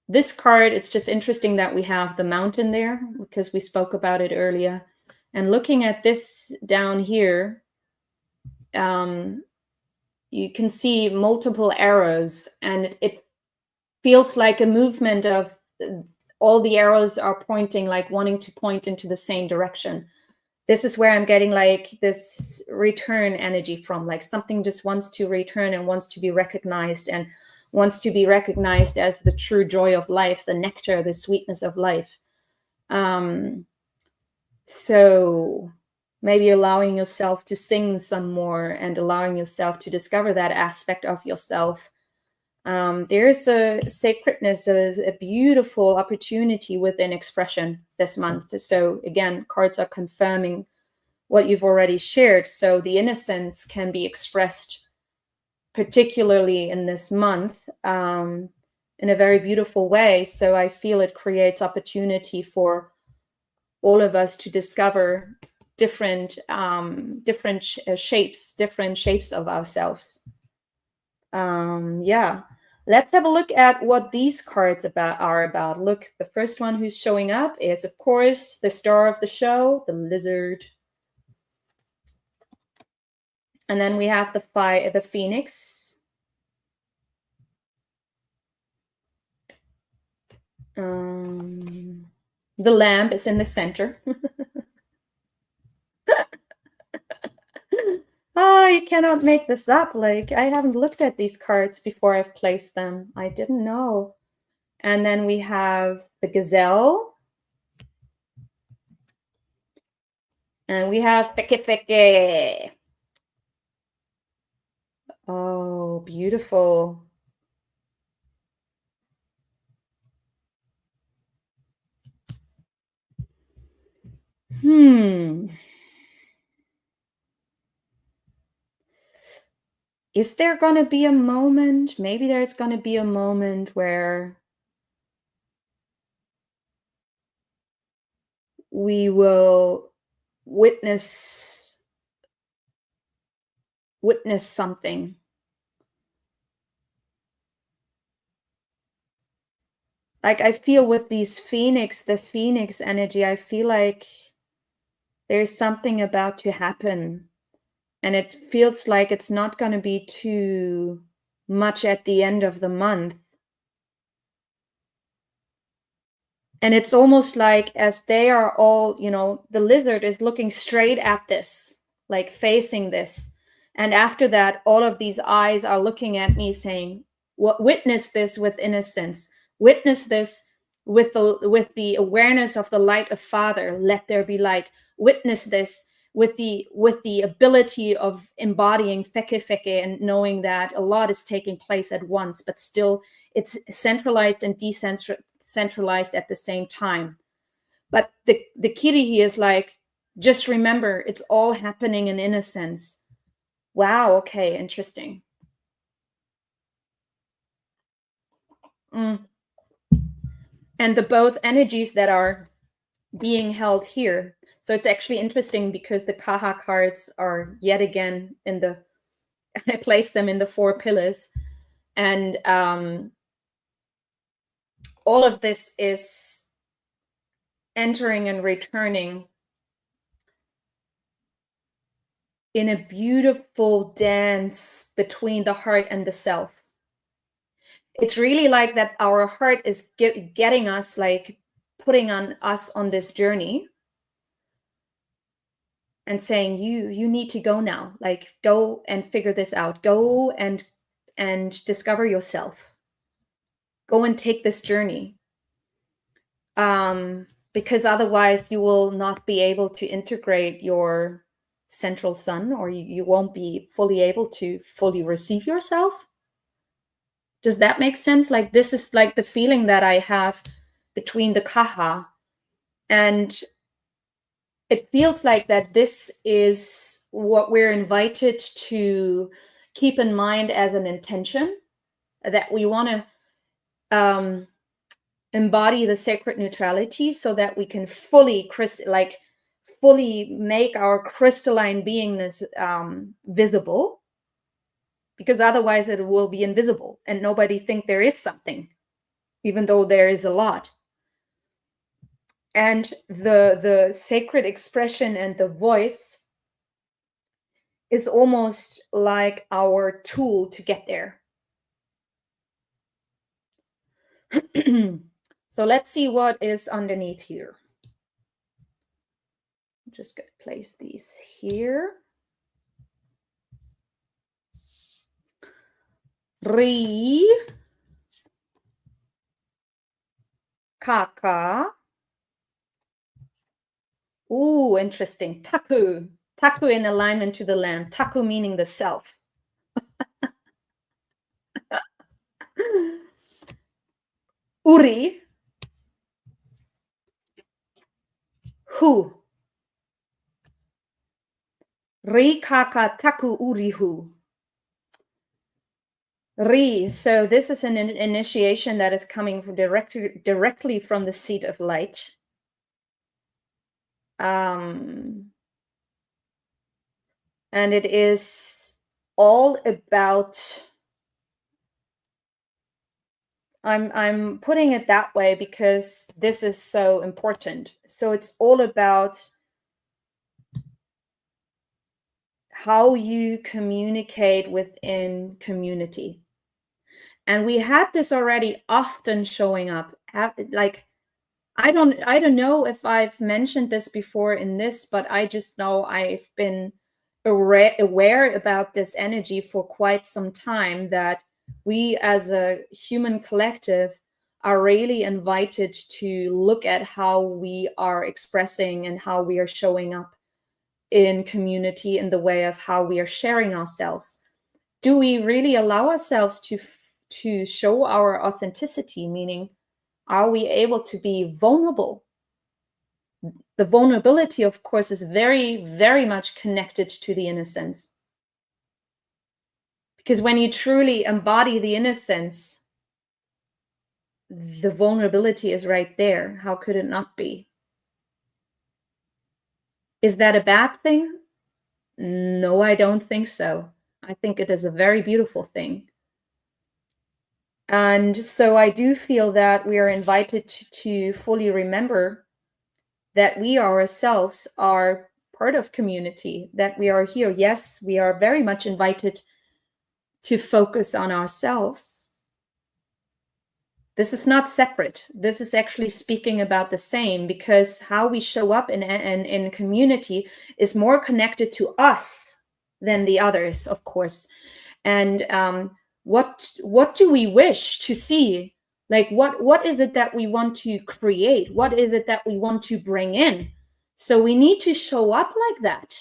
S2: This card, it's just interesting that we have the mountain there because we spoke about it earlier. And looking at this down here, you can see multiple arrows, and it feels like a movement of all the arrows are pointing, like wanting to point into the same direction. This is where I'm getting like this return energy from, like something just wants to return and wants to be recognized, and wants to be recognized as the true joy of life, the nectar, the sweetness of life. So maybe allowing yourself to sing some more and allowing yourself to discover that aspect of yourself. There's a sacredness, a beautiful opportunity within expression this month. So again, cards are confirming what you've already shared. So the innocence can be expressed particularly in this month in a very beautiful way. So I feel it creates opportunity for all of us to discover different shapes of ourselves. Yeah, let's have a look at what these cards are about. Look, the first one who's showing up is, of course, the star of the show, the lizard. And then we have the phoenix. The lamb is in the center. Oh, you cannot make this up. Like, I haven't looked at these cards before I've placed them. I didn't know. And then we have the gazelle. And we have Feke Feke. Oh, beautiful. Is there going to be a moment? Maybe there's going to be a moment where we will witness something. Like, I feel with the phoenix energy, I feel like there's something about to happen. And it feels like it's not going to be too much at the end of the month. And it's almost like, as they are all, you know, the lizard is looking straight at this, like facing this. And after that, all of these eyes are looking at me saying, witness this with innocence. Witness this with the awareness of the light of Father. Let there be light. Witness this with the ability of embodying Feke Feke and knowing that a lot is taking place at once, but still it's centralized and decentralized at the same time. But the key is like, just remember, it's all happening in innocence. Wow, okay, interesting. and the both energies that are being held here. So it's actually interesting because the Kaha cards are yet again in the, I placed them in the 4 pillars. And all of this is entering and returning in a beautiful dance between the heart and the self. It's really like that our heart is getting us, like putting us on this journey and saying, you need to go now, like go and figure this out, go and discover yourself, go and take this journey, because otherwise you will not be able to integrate your central sun, or you won't be fully able to fully receive yourself. Does that make sense? Like, this is like the feeling that I have between the Kaha, and it feels like that this is what we're invited to keep in mind as an intention, that we want to embody the sacred neutrality so that we can fully make our crystalline beingness visible, because otherwise it will be invisible and nobody think there is something, even though there is a lot. And the sacred expression and the voice is almost like our tool to get there. So let's see what is underneath here. I'm just going to place these here. Ri, Kaka. Ooh, interesting. Taku. Taku in alignment to the land. Taku meaning the self. Uri. Hu. Ri, Kaka, Taku, Uri, Hu. Ri. So this is an initiation that is coming from directly from the seat of light. And it is all about, I'm putting it that way because this is so important. So it's all about how you communicate within community. And we had this already often showing up. Like, I don't know if I've mentioned this before in this, but I just know I've been aware about this energy for quite some time, that we as a human collective are really invited to look at how we are expressing and how we are showing up in community, in the way of how we are sharing ourselves. Do we really allow ourselves to show our authenticity? Meaning, are we able to be vulnerable? The vulnerability, of course, is very, very much connected to the innocence. Because when you truly embody the innocence, the vulnerability is right there. How could it not be? Is that a bad thing? No, I don't think so. I think it is a very beautiful thing. And so I do feel that we are invited to fully remember that we ourselves are part of community, that we are here. Yes, we are very much invited to focus on ourselves. This is not separate. This is actually speaking about the same, because how we show up in community is more connected to us than the others, of course. And what do we wish to see? Like, what is it that we want to create? What is it that we want to bring in? So we need to show up like that.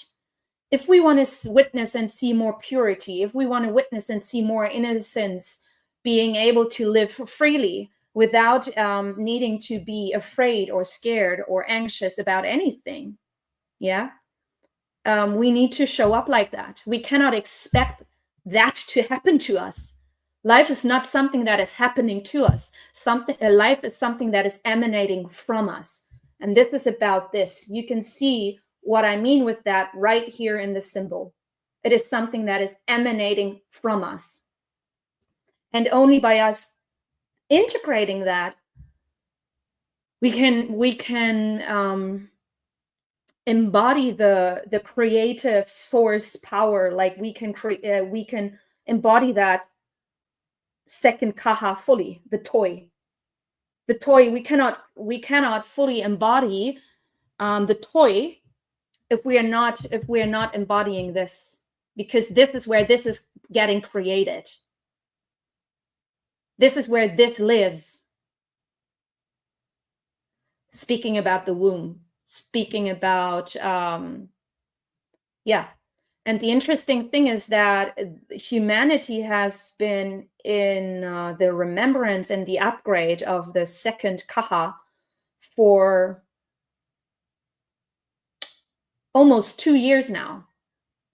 S2: If we want to witness and see more purity, if we want to witness and see more innocence, being able to live freely without needing to be afraid or scared or anxious about anything, yeah, we need to show up like that. We cannot expect that to happen to us. Life is not something that is happening to us. Life is something that is emanating from us. And this is about this. You can see what I mean with that right here in the symbol. It is something that is emanating from us. And only by us integrating that, we can embody the creative source power. Like we can embody that second kaha fully, the toy. We cannot fully embody the toy if we are not embodying this, because this is where this is getting created. This is where this lives. Speaking about the womb, speaking about yeah. And the interesting thing is that humanity has been in the remembrance and the upgrade of the second kaha for almost 2 years now.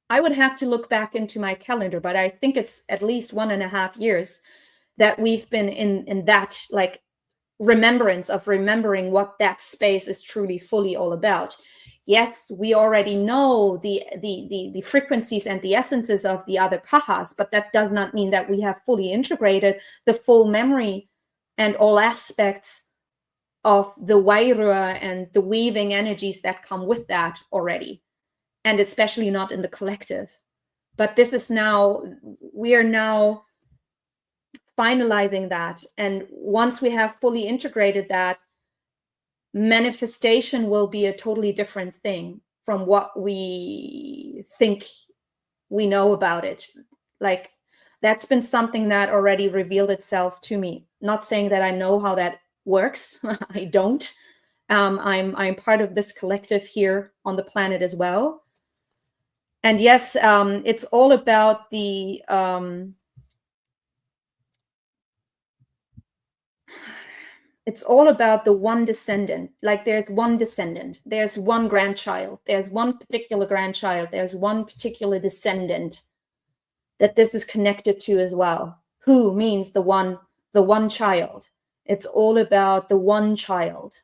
S2: I would have to look back into my calendar, but I think it's at least 1.5 years that we've been in that like remembrance of remembering what that space is truly fully all about. Yes, we already know the frequencies and the essences of the other kahas, but that does not mean that we have fully integrated the full memory and all aspects of the wairua and the weaving energies that come with that already, and especially not in the collective. But this is now, we are now finalizing that. And once we have fully integrated that, manifestation will be a totally different thing from what we think we know about it. Like that's been something that already revealed itself to me. Not saying that I know how that works. I don't. I'm part of this collective here on the planet as well. And yes, it's all about the it's all about the one descendant. Like there's one descendant, there's one grandchild, there's one particular grandchild, there's one particular descendant that this is connected to as well. Who means the one child. It's all about the one child.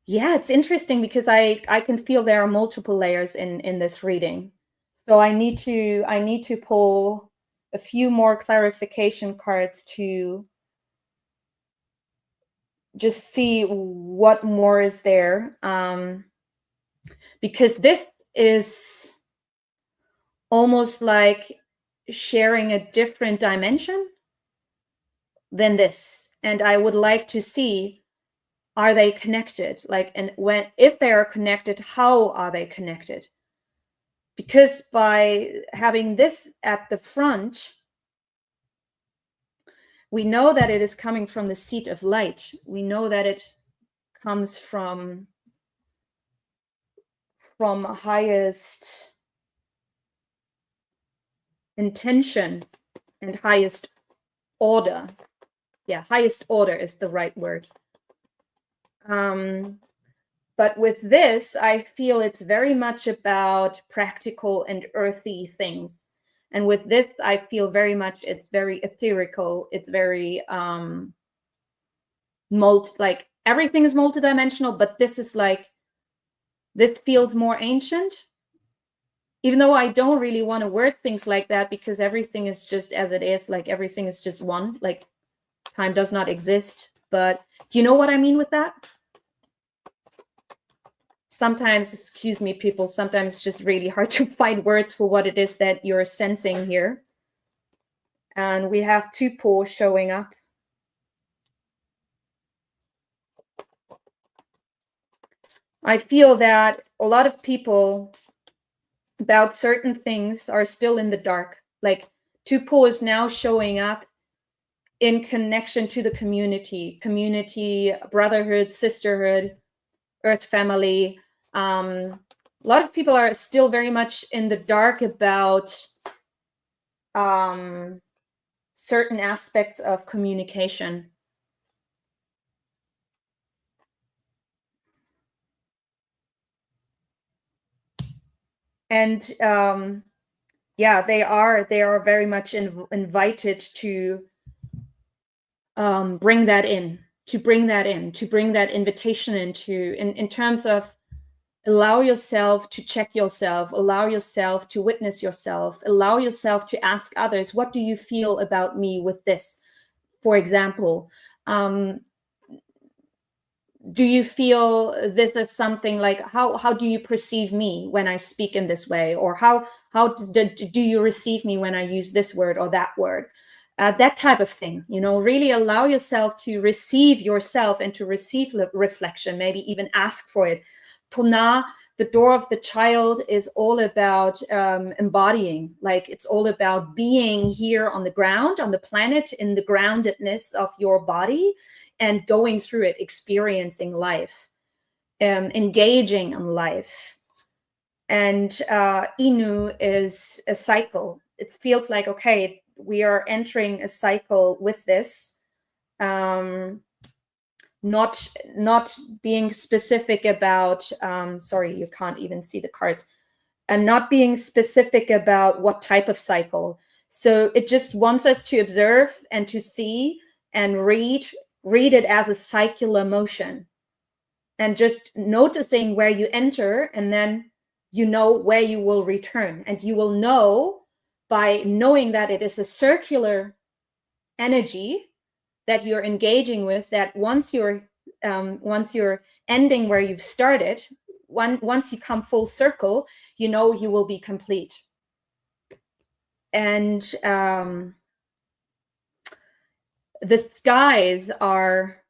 S2: Yeah, it's interesting because I can feel there are multiple layers in this reading. So I need to pull a few more clarification cards to just see what more is there. Because this is almost like sharing a different dimension than this. And I would like to see, are they connected? Like, and if they are connected, how are they connected? Because by having this at the front, we know that it is coming from the seat of light. We know that it comes from highest intention and highest order. Yeah, highest order is the right word. But with this, I feel it's very much about practical and earthy things. And with this, I feel very much it's very etherical. It's very like everything is multidimensional, but this is like, this feels more ancient. Even though I don't really want to word things like that, because everything is just as it is, like everything is just one, like time does not exist. But do you know what I mean with that? Sometimes, excuse me, people, sometimes it's just really hard to find words for what it is that you're sensing here. And we have two pores showing up. I feel that a lot of people about certain things are still in the dark. Like Tupo is now showing up in connection to the community, brotherhood, sisterhood, earth family. A lot of people are still very much in the dark about certain aspects of communication. And yeah, they are very much invited to bring that in, to bring that invitation into, in terms of allow yourself to check yourself, allow yourself to witness yourself, allow yourself to ask others, what do you feel about me with this? For example, do you feel this is something like, how do you perceive me when I speak in this way? Or how do you receive me when I use this word or that word? That type of thing, you know, really allow yourself to receive yourself and to receive reflection, maybe even ask for it. Tona, the door of the child, is all about embodying, like it's all about being here on the ground, on the planet, in the groundedness of your body, and going through it, experiencing life, engaging in life. And Inu is a cycle. It feels like, okay, we are entering a cycle with this. Not being specific about, sorry, you can't even see the cards, and not being specific about what type of cycle. So it just wants us to observe and to see and read it as a circular motion, and just noticing where you enter, and then you know where you will return, and you will know by knowing that it is a circular energy that you're engaging with, that once you're ending where you've started, once you come full circle, you know you will be complete. And the skies are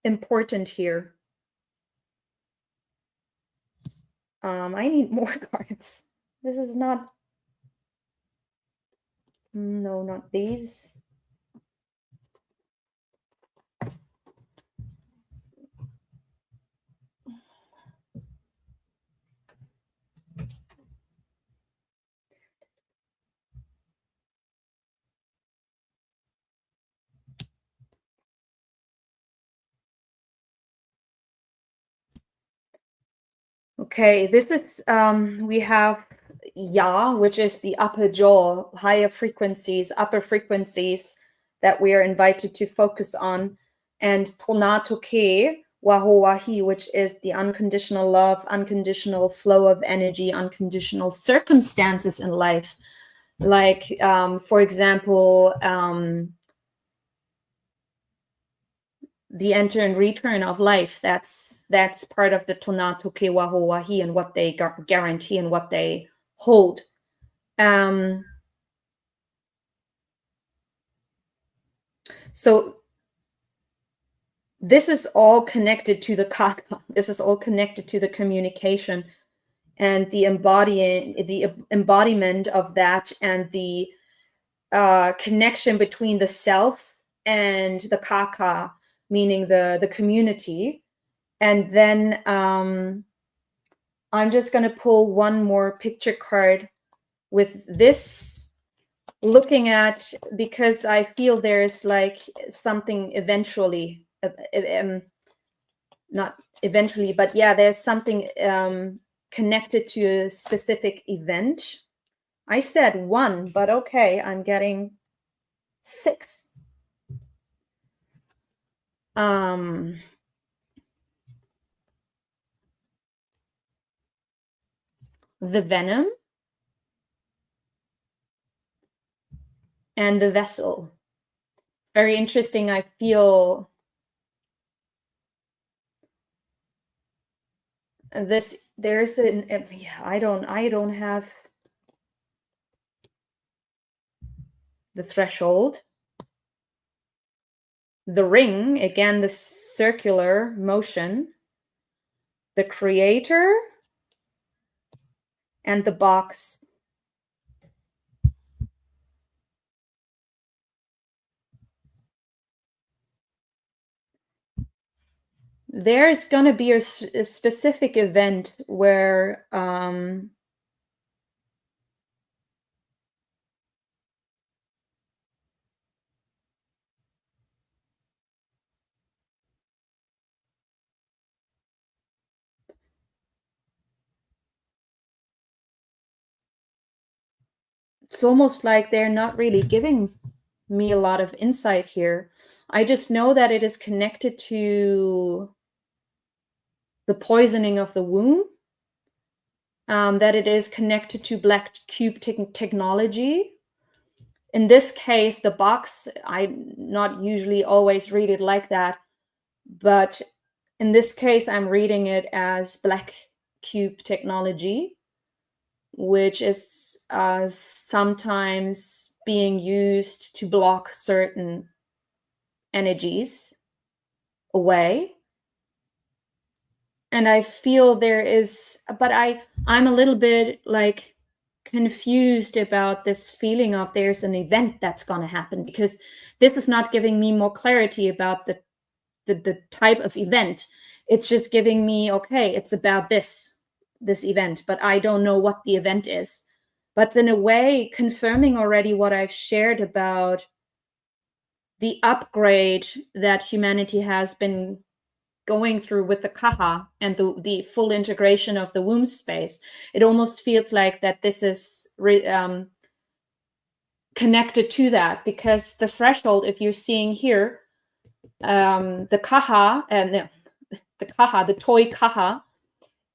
S2: important here. I need more cards. This is not, no, not these. Okay, this is, we have Ya, which is the upper jaw, higher frequencies, upper frequencies that we are invited to focus on, and Tonato Ke, Waho Wahi, which is the unconditional love, unconditional flow of energy, unconditional circumstances in life. Like, for example, the enter and return of life. That's part of the Tonato Ke Waho Wahi, and what they guarantee and what they hold. So this is all connected to the kaka. This is all connected to the communication and the embodiment of that, and the connection between the self and the kaka, meaning the community. And then I'm just going to pull one more picture card with this, looking at, because I feel there's like something eventually, not eventually, but yeah, there's something connected to a specific event. I said one, but okay, I'm getting 6. The venom and the vessel. Very interesting. I feel this, there's an, I don't have the threshold. The ring, again, the circular motion, the creator, and the box. There's going to be a specific event where it's almost like they're not really giving me a lot of insight here. I just know that it is connected to the poisoning of the womb, that it is connected to black cube technology. In this case, the box, I not usually always read it like that, but in this case, I'm reading it as black cube technology, which is sometimes being used to block certain energies away. And I feel there is, but I'm a little bit like confused about this feeling of there's an event that's going to happen, because this is not giving me more clarity about the type of event. It's just giving me, okay, it's about this event, but I don't know what the event is. But in a way, confirming already what I've shared about the upgrade that humanity has been going through with the kaha and the full integration of the womb space. It almost feels like that this is connected to that, because the threshold, if you're seeing here, the kaha and the kaha, the toy kaha,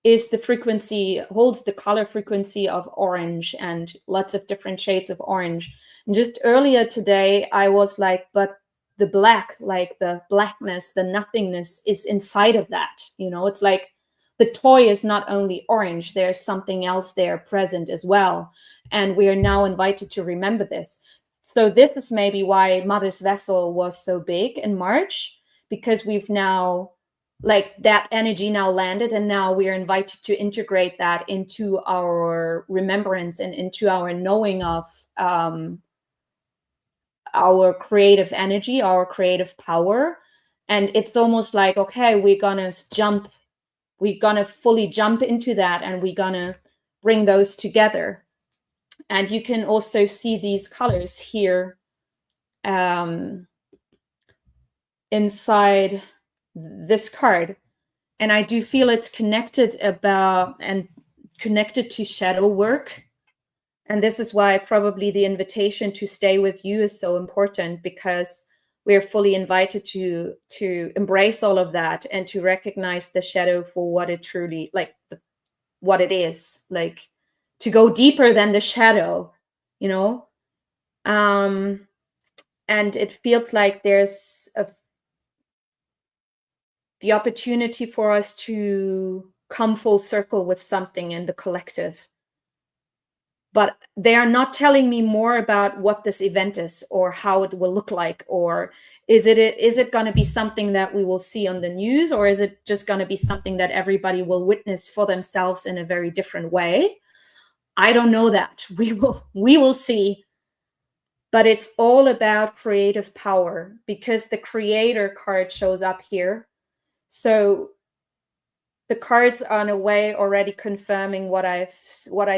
S2: is the frequency, holds the color frequency of orange and lots of different shades of orange. And just earlier today, I was like, but the black, like the blackness, the nothingness is inside of that. You know, it's like the toy is not only orange, there's something else there present as well. And we are now invited to remember this. So this is maybe why Mother's Vessel was so big in March, because we've now, like, that energy now landed, and now we are invited to integrate that into our remembrance and into our knowing of our creative energy, our creative power. And it's almost like, okay, we're gonna fully jump into that, and we're gonna bring those together. And you can also see these colors here inside this card. And I do feel it's connected to shadow work. And this is why probably the invitation to stay with you is so important, because we're fully invited to embrace all of that and to recognize the shadow for what it truly, like, what it is, like, to go deeper than the shadow, you know. And it feels like there's the opportunity for us to come full circle with something in the collective. But they are not telling me more about what this event is or how it will look like, or is it going to be something that we will see on the news, or is it just going to be something that everybody will witness for themselves in a very different way? I don't know that. We will see. But it's all about creative power, because the creator card shows up here. So the cards are in a way already confirming what I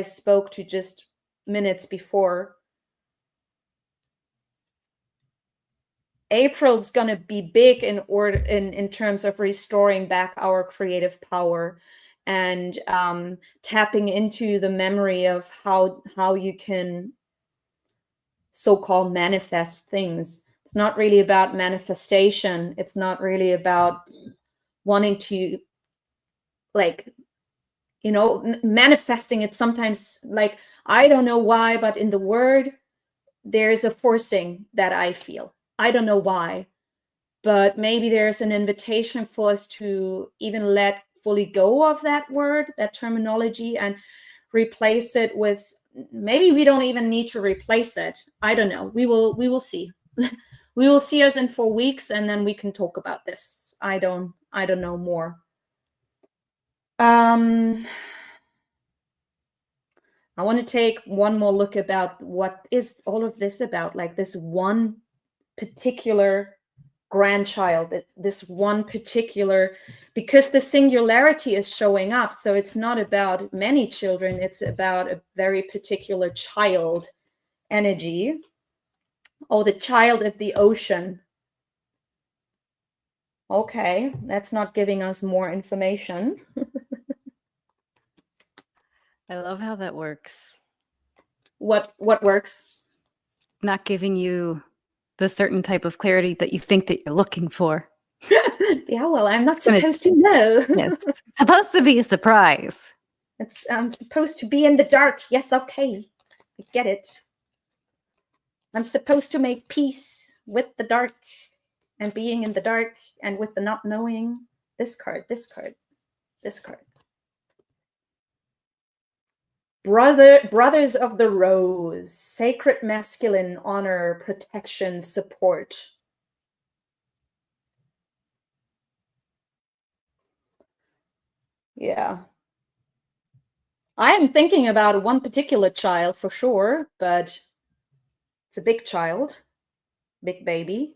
S2: spoke to just minutes before. April's going to be big in terms of restoring back our creative power and tapping into the memory of how you can so-called manifest things. It's not really about manifestation. It's not really about wanting to, like, you know, manifesting it. Sometimes, like, I don't know why, but in the word, there's a forcing that I feel. I don't know why, but maybe there's an invitation for us to even let fully go of that word, that terminology, and replace it with, maybe we don't even need to replace it. I don't know. We will see. We will see us in 4 weeks, and then we can talk about this. I don't know more. I want to take one more look about what is all of this about, like this one particular grandchild, this one particular, because the singularity is showing up. So it's not about many children, it's about a very particular child energy. Oh, the child of the ocean. Okay, that's not giving us more information.
S1: I love how that works.
S2: What works?
S1: Not giving you the certain type of clarity that you think that you're looking for.
S2: Yeah, well, I'm not
S1: gonna-
S2: supposed to know.
S1: Yes, it's supposed to be a surprise.
S2: I'm supposed to be in the dark. Yes, okay. I get it. I'm supposed to make peace with the dark and being in the dark and with the not knowing. This card, this card, this card. Brothers of the Rose, sacred masculine, honor, protection, support. Yeah. I am thinking about one particular child for sure, but it's a big child, big baby.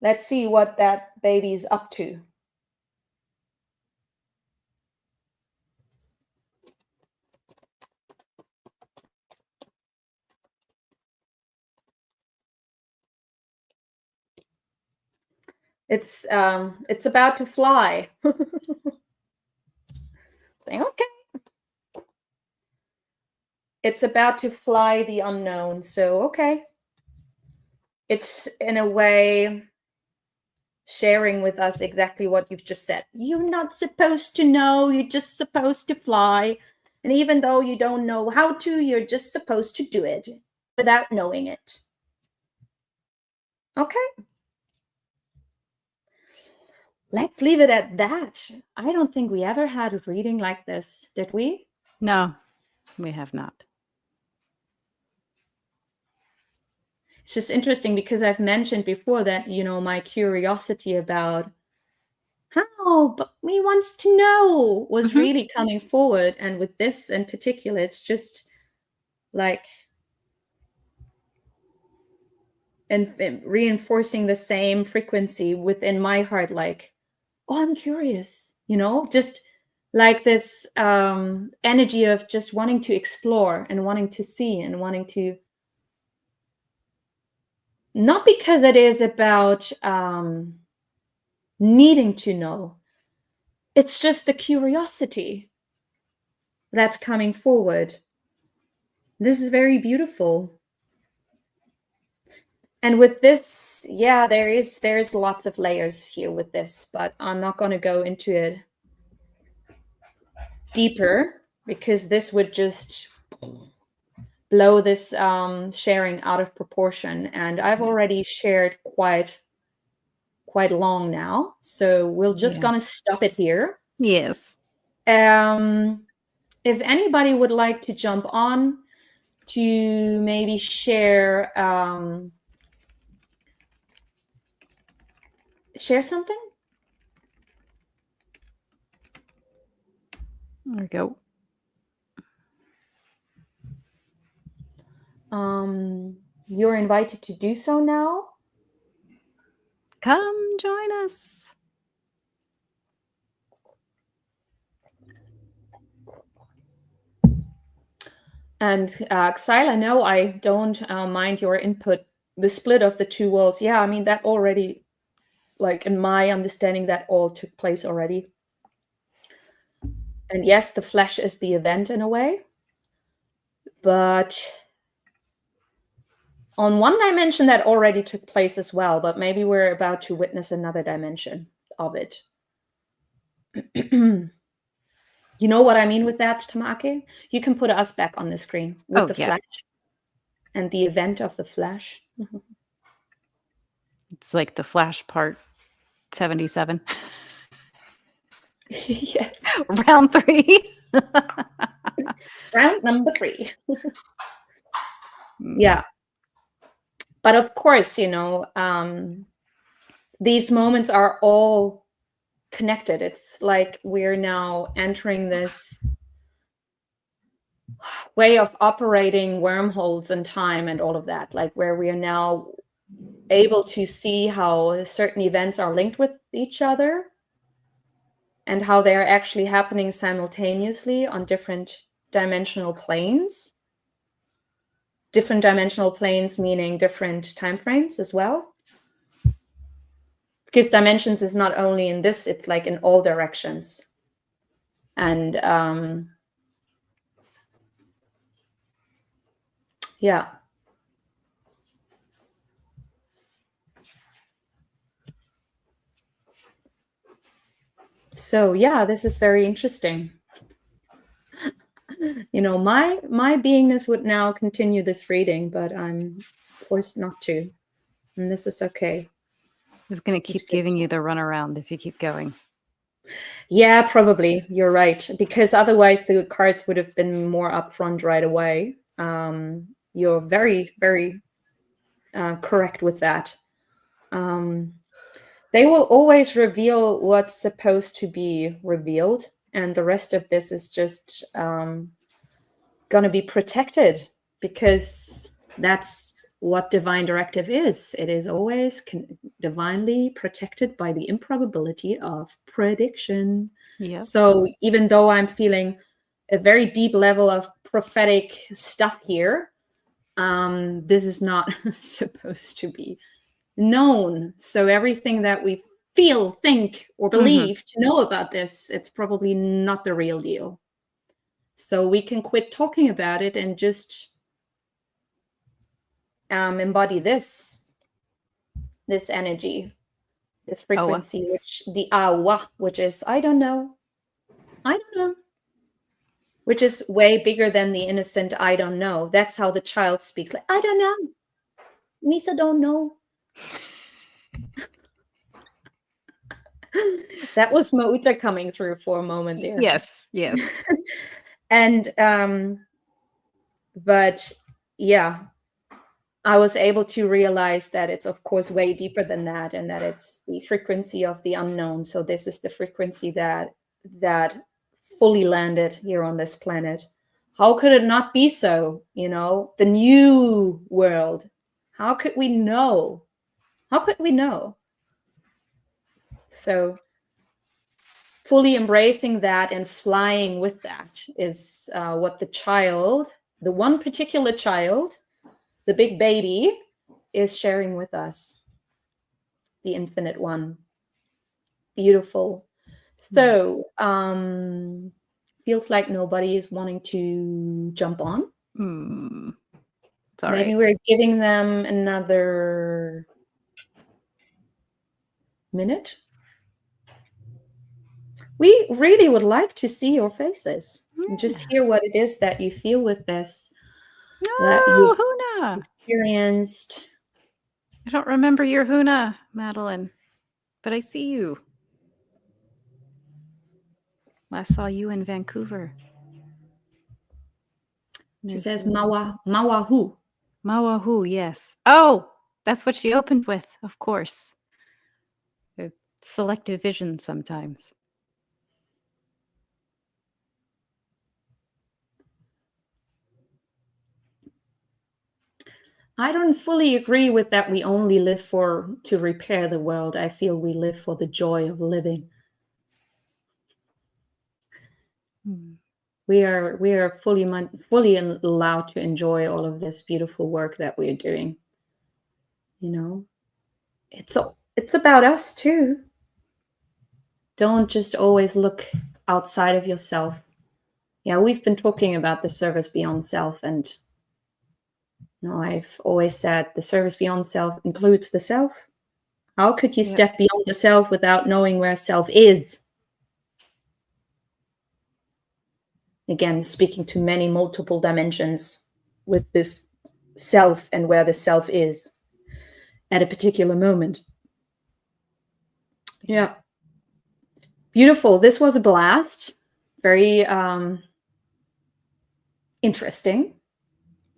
S2: Let's see what that baby's up to. It's about to fly. Okay. It's about to fly the unknown. So, okay. It's in a way sharing with us exactly what you've just said. You're not supposed to know, you're just supposed to fly. And even though you don't know how to, you're just supposed to do it without knowing it. Okay. Let's leave it at that. I don't think we ever had a reading like this, did we?
S1: No, we have not.
S2: It's just interesting because I've mentioned before that, my curiosity about how but me wants to know was really coming forward. And with this in particular, it's just like and reinforcing the same frequency within my heart, like, oh, I'm curious, just like this energy of just wanting to explore and wanting to see and wanting to, not because it is about needing to know, it's just the curiosity that's coming forward. This is very beautiful. And with this, yeah, there's lots of layers here with this, but I'm not going to go into it deeper because this would just blow this sharing out of proportion. And I've already shared quite long now, so we're just gonna stop it here.
S1: Yes.
S2: If anybody would like to jump on to maybe share something.
S1: There we go.
S2: You're invited to do so now.
S1: Come join us.
S2: And Xyla, no, I don't mind your input. The split of the two worlds, yeah, I mean, that already, like in my understanding, that all took place already. And yes, the flesh is the event in a way, but on one dimension that already took place as well, but maybe we're about to witness another dimension of it. You know what I mean with that, Tamake? You can put us back on the screen with the flesh and the event of the flesh.
S1: It's like the flash part 77.
S2: Yes.
S1: Round 3.
S2: Round number 3. Yeah. But of course, these moments are all connected. It's like we're now entering this way of operating wormholes in time and all of that, like where we are now able to see how certain events are linked with each other and how they are actually happening simultaneously on different dimensional planes. Different dimensional planes meaning different time frames as well. because dimensions is not only in this, it's like in all directions. And yeah. So yeah, this is very interesting. You know, my beingness would now continue this reading, but I'm forced not to. And this is okay.
S1: It's going to keep giving you the runaround if you keep going.
S2: Yeah, probably. You're right. Because otherwise the cards would have been more upfront right away. You're very, very correct with that. They will always reveal what's supposed to be revealed. And the rest of this is just going to be protected, because that's what divine directive is. It is always divinely protected by the improbability of prediction.
S1: Yep.
S2: So even though I'm feeling a very deep level of prophetic stuff here, this is not supposed to be known. So everything that we feel, think, or believe to know about this, it's probably not the real deal. So we can quit talking about it and just embody this energy, this frequency, which the awa, which is I don't know, which is way bigger than the innocent I don't know. That's how the child speaks, like I don't know, Nisa don't know. That was Mauta coming through for a moment there.
S1: Yes.
S2: And but yeah, I was able to realize that it's of course way deeper than that, and that it's the frequency of the unknown. So this is the frequency that fully landed here on this planet. How could it not be so? You know, the new world. How could we know? How could we know? So fully embracing that and flying with that is what the child, the one particular child, the big baby, is sharing with us. The infinite one. Beautiful. So feels like nobody is wanting to jump on.
S1: It's all
S2: Maybe
S1: right.
S2: we're giving them another minute. We really would like to see your faces and just hear what it is that you feel with this, that you've
S1: Huna.
S2: experienced.
S1: I don't remember your Huna, Madeline, but I see you. Last saw you in Vancouver.
S2: She says Mawahu.
S1: Mawahu, yes. Oh, that's what she opened with, of course. Selective vision sometimes.
S2: I don't fully agree with that. We only live to repair the world. I feel we live for the joy of living. We are fully allowed to enjoy all of this beautiful work that we are doing. You know, it's about us too. Don't just always look outside of yourself. Yeah, we've been talking about the service beyond self, and I've always said the service beyond self includes the self. How could you step beyond the self without knowing where self is? Again, speaking to many multiple dimensions with this self and where the self is at a particular moment. Yeah. Beautiful. This was a blast. Very interesting.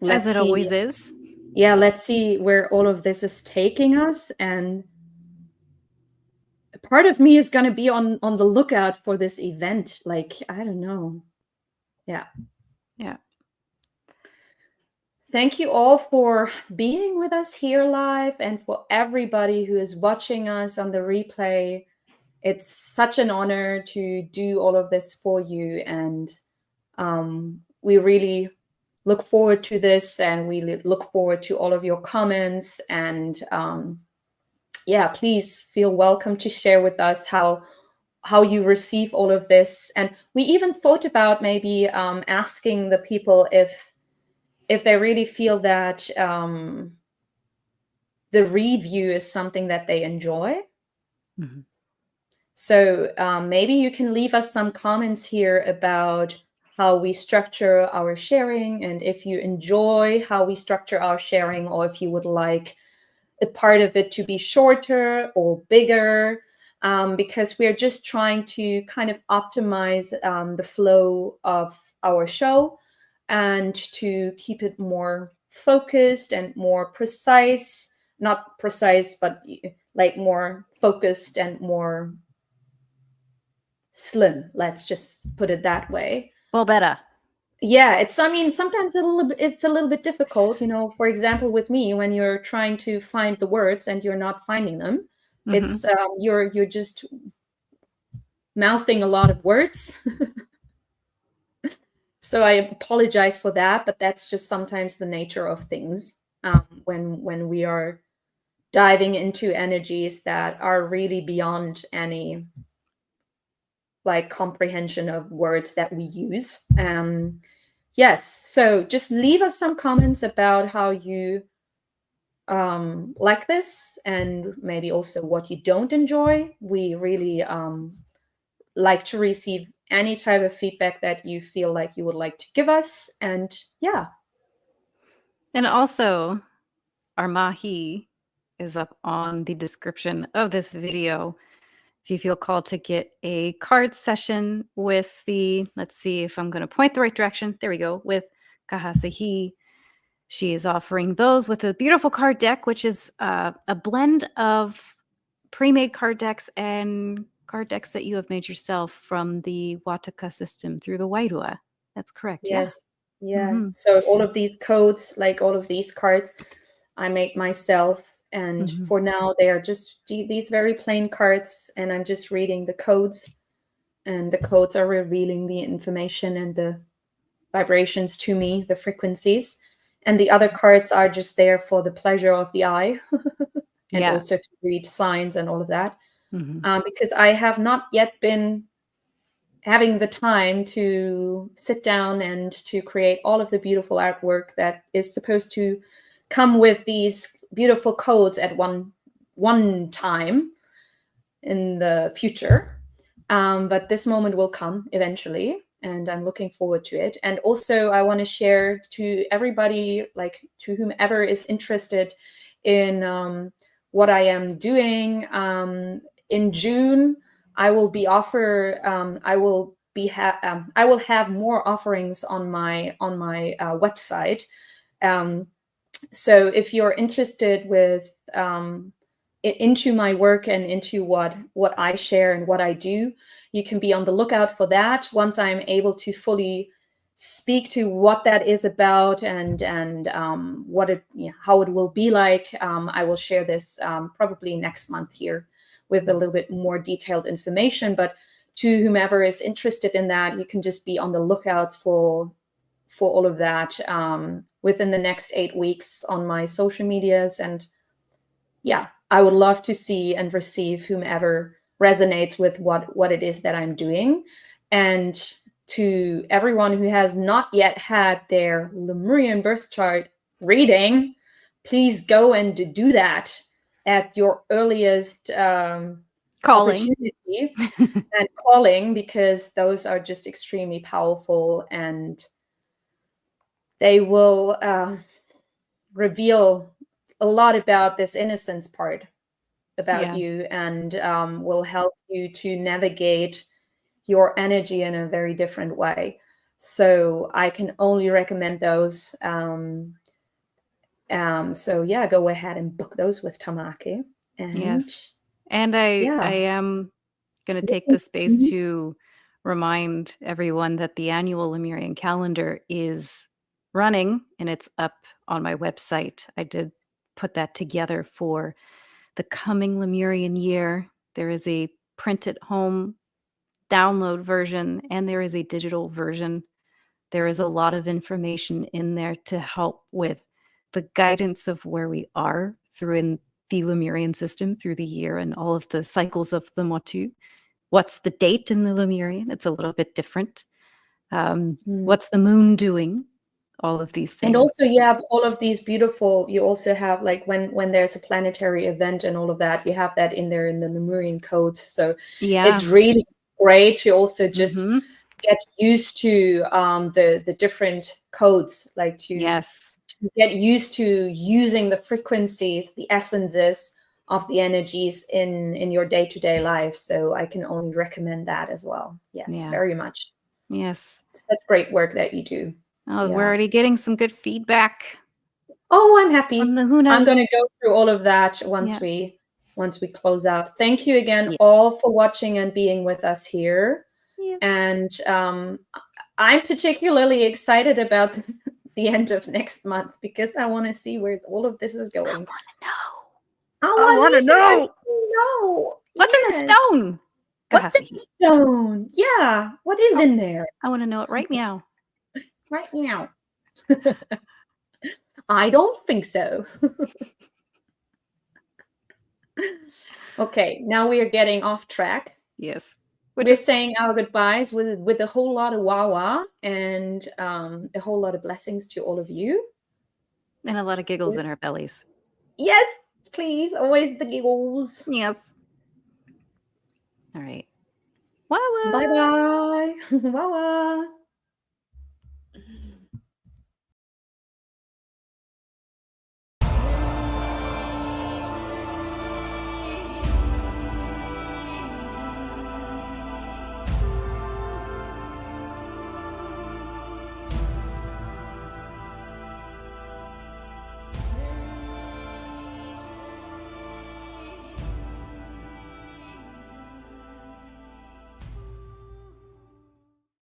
S1: As it always is.
S2: Yeah, let's see where all of this is taking us. And part of me is going to be on the lookout for this event. Like, I don't know. Yeah. Thank you all for being with us here live, and for everybody who is watching us on the replay. It's such an honor to do all of this for you, and we really look forward to this, and we look forward to all of your comments, and yeah, please feel welcome to share with us how you receive all of this. And we even thought about maybe asking the people if they really feel that the review is something that they enjoy.
S1: Mhm.
S2: So maybe you can leave us some comments here about how we structure our sharing, and if you enjoy how we structure our sharing, or if you would like a part of it to be shorter or bigger, because we're just trying to kind of optimize the flow of our show and to keep it more focused and more precise. Not precise, but like more focused and more slim. Let's just put it that way.
S1: Well, better.
S2: Yeah, I mean, sometimes it's a little bit difficult, for example, with me, when you're trying to find the words and you're not finding them.
S1: Hmm.
S2: It's you're just mouthing a lot of words. So I apologize for that, but that's just sometimes the nature of things, when we are diving into energies that are really beyond any like comprehension of words that we use. Yes, so just leave us some comments about how you like this, and maybe also what you don't enjoy. We really like to receive any type of feedback that you feel like you would like to give us. And yeah,
S1: And also, our Mahi is up on the description of this video. If you feel called to get a card session with let's see if I'm going to point the right direction. There we go. With Kahasahi. She is offering those with a beautiful card deck, which is a blend of pre-made card decks and card decks that you have made yourself from the Wataka system through the Wairua. That's correct, yeah?
S2: yes, yeah.
S1: Mm-hmm.
S2: So all of these codes, like all of these cards, I made myself. And
S1: Mm-hmm.
S2: for now, they are just these very plain cards, and I'm just reading the codes, and the codes are revealing the information and the vibrations to me, the frequencies. And the other cards are just there for the pleasure of the eye, and
S1: Yeah.
S2: also to read signs and all of that.
S1: Mm-hmm.
S2: Because I have not yet been having the time to sit down and to create all of the beautiful artwork that is supposed to come with these beautiful codes at one time in the future. But this moment will come eventually, and I'm looking forward to it. And also, I want to share to everybody, like to whomever is interested in what I am doing. In June, I will be I will have more offerings on my website. Um, so if you're interested with into my work and into what I share and what I do, you can be on the lookout for that. Once I'm able to fully speak to what that is about, and what it how it will be like, I will share this probably next month here with a little bit more detailed information. But to whomever is interested in that, you can just be on the lookout for all of that within the next 8 weeks on my social medias. And yeah, I would love to see and receive whomever resonates with what it is that I'm doing. And to everyone who has not yet had their Lemurian birth chart reading, please go and do that at your earliest
S1: Calling.
S2: opportunity and calling, because those are just extremely powerful, and they will reveal a lot about this innocence part about
S1: Yeah.
S2: you, and will help you to navigate your energy in a very different way. So I can only recommend those. So yeah, go ahead and book those with Tamaki. And
S1: Yes. And I
S2: yeah.
S1: am going to take the space to remind everyone that the annual Lemurian calendar is running and it's up on my website. I did put that together for the coming Lemurian year. There is a print at home download version and there is a digital version. There is a lot of information in there to help with the guidance of where we are through the Lemurian system through the year and all of the cycles of the Motu. What's the date in the Lemurian? It's a little bit different. What's the moon doing? All of these things.
S2: And also you have all of these beautiful, you also have like when there's a planetary event and all of that, you have that in there in the Lemurian code. So it's really great to also just get used to the different codes, like to get used to using the frequencies, the essences of the energies in your day-to-day life. So I can only recommend that as well. Yes, very much.
S1: Yes.
S2: That's great work that you do.
S1: Oh, we're already getting some good feedback.
S2: Oh, I'm happy.
S1: From the Hunas.
S2: I'm going to go through all of that once we close out. Thank you again all for watching and being with us here. And I'm particularly excited about the end of next month because I want to see where all of this is going.
S1: I want to know. What's in the stone?
S2: What's in the stone? Yeah. What is in there?
S1: I want to know it right now.
S2: Right now. I don't think so. Okay, now we are getting off track.
S1: Yes.
S2: We're saying our goodbyes with a whole lot of wah-wah and a whole lot of blessings to all of you.
S1: And a lot of giggles in our bellies.
S2: Yes, please. Always the giggles.
S1: Yes. All right. Wah-wah.
S2: Bye-bye. Wah-wah.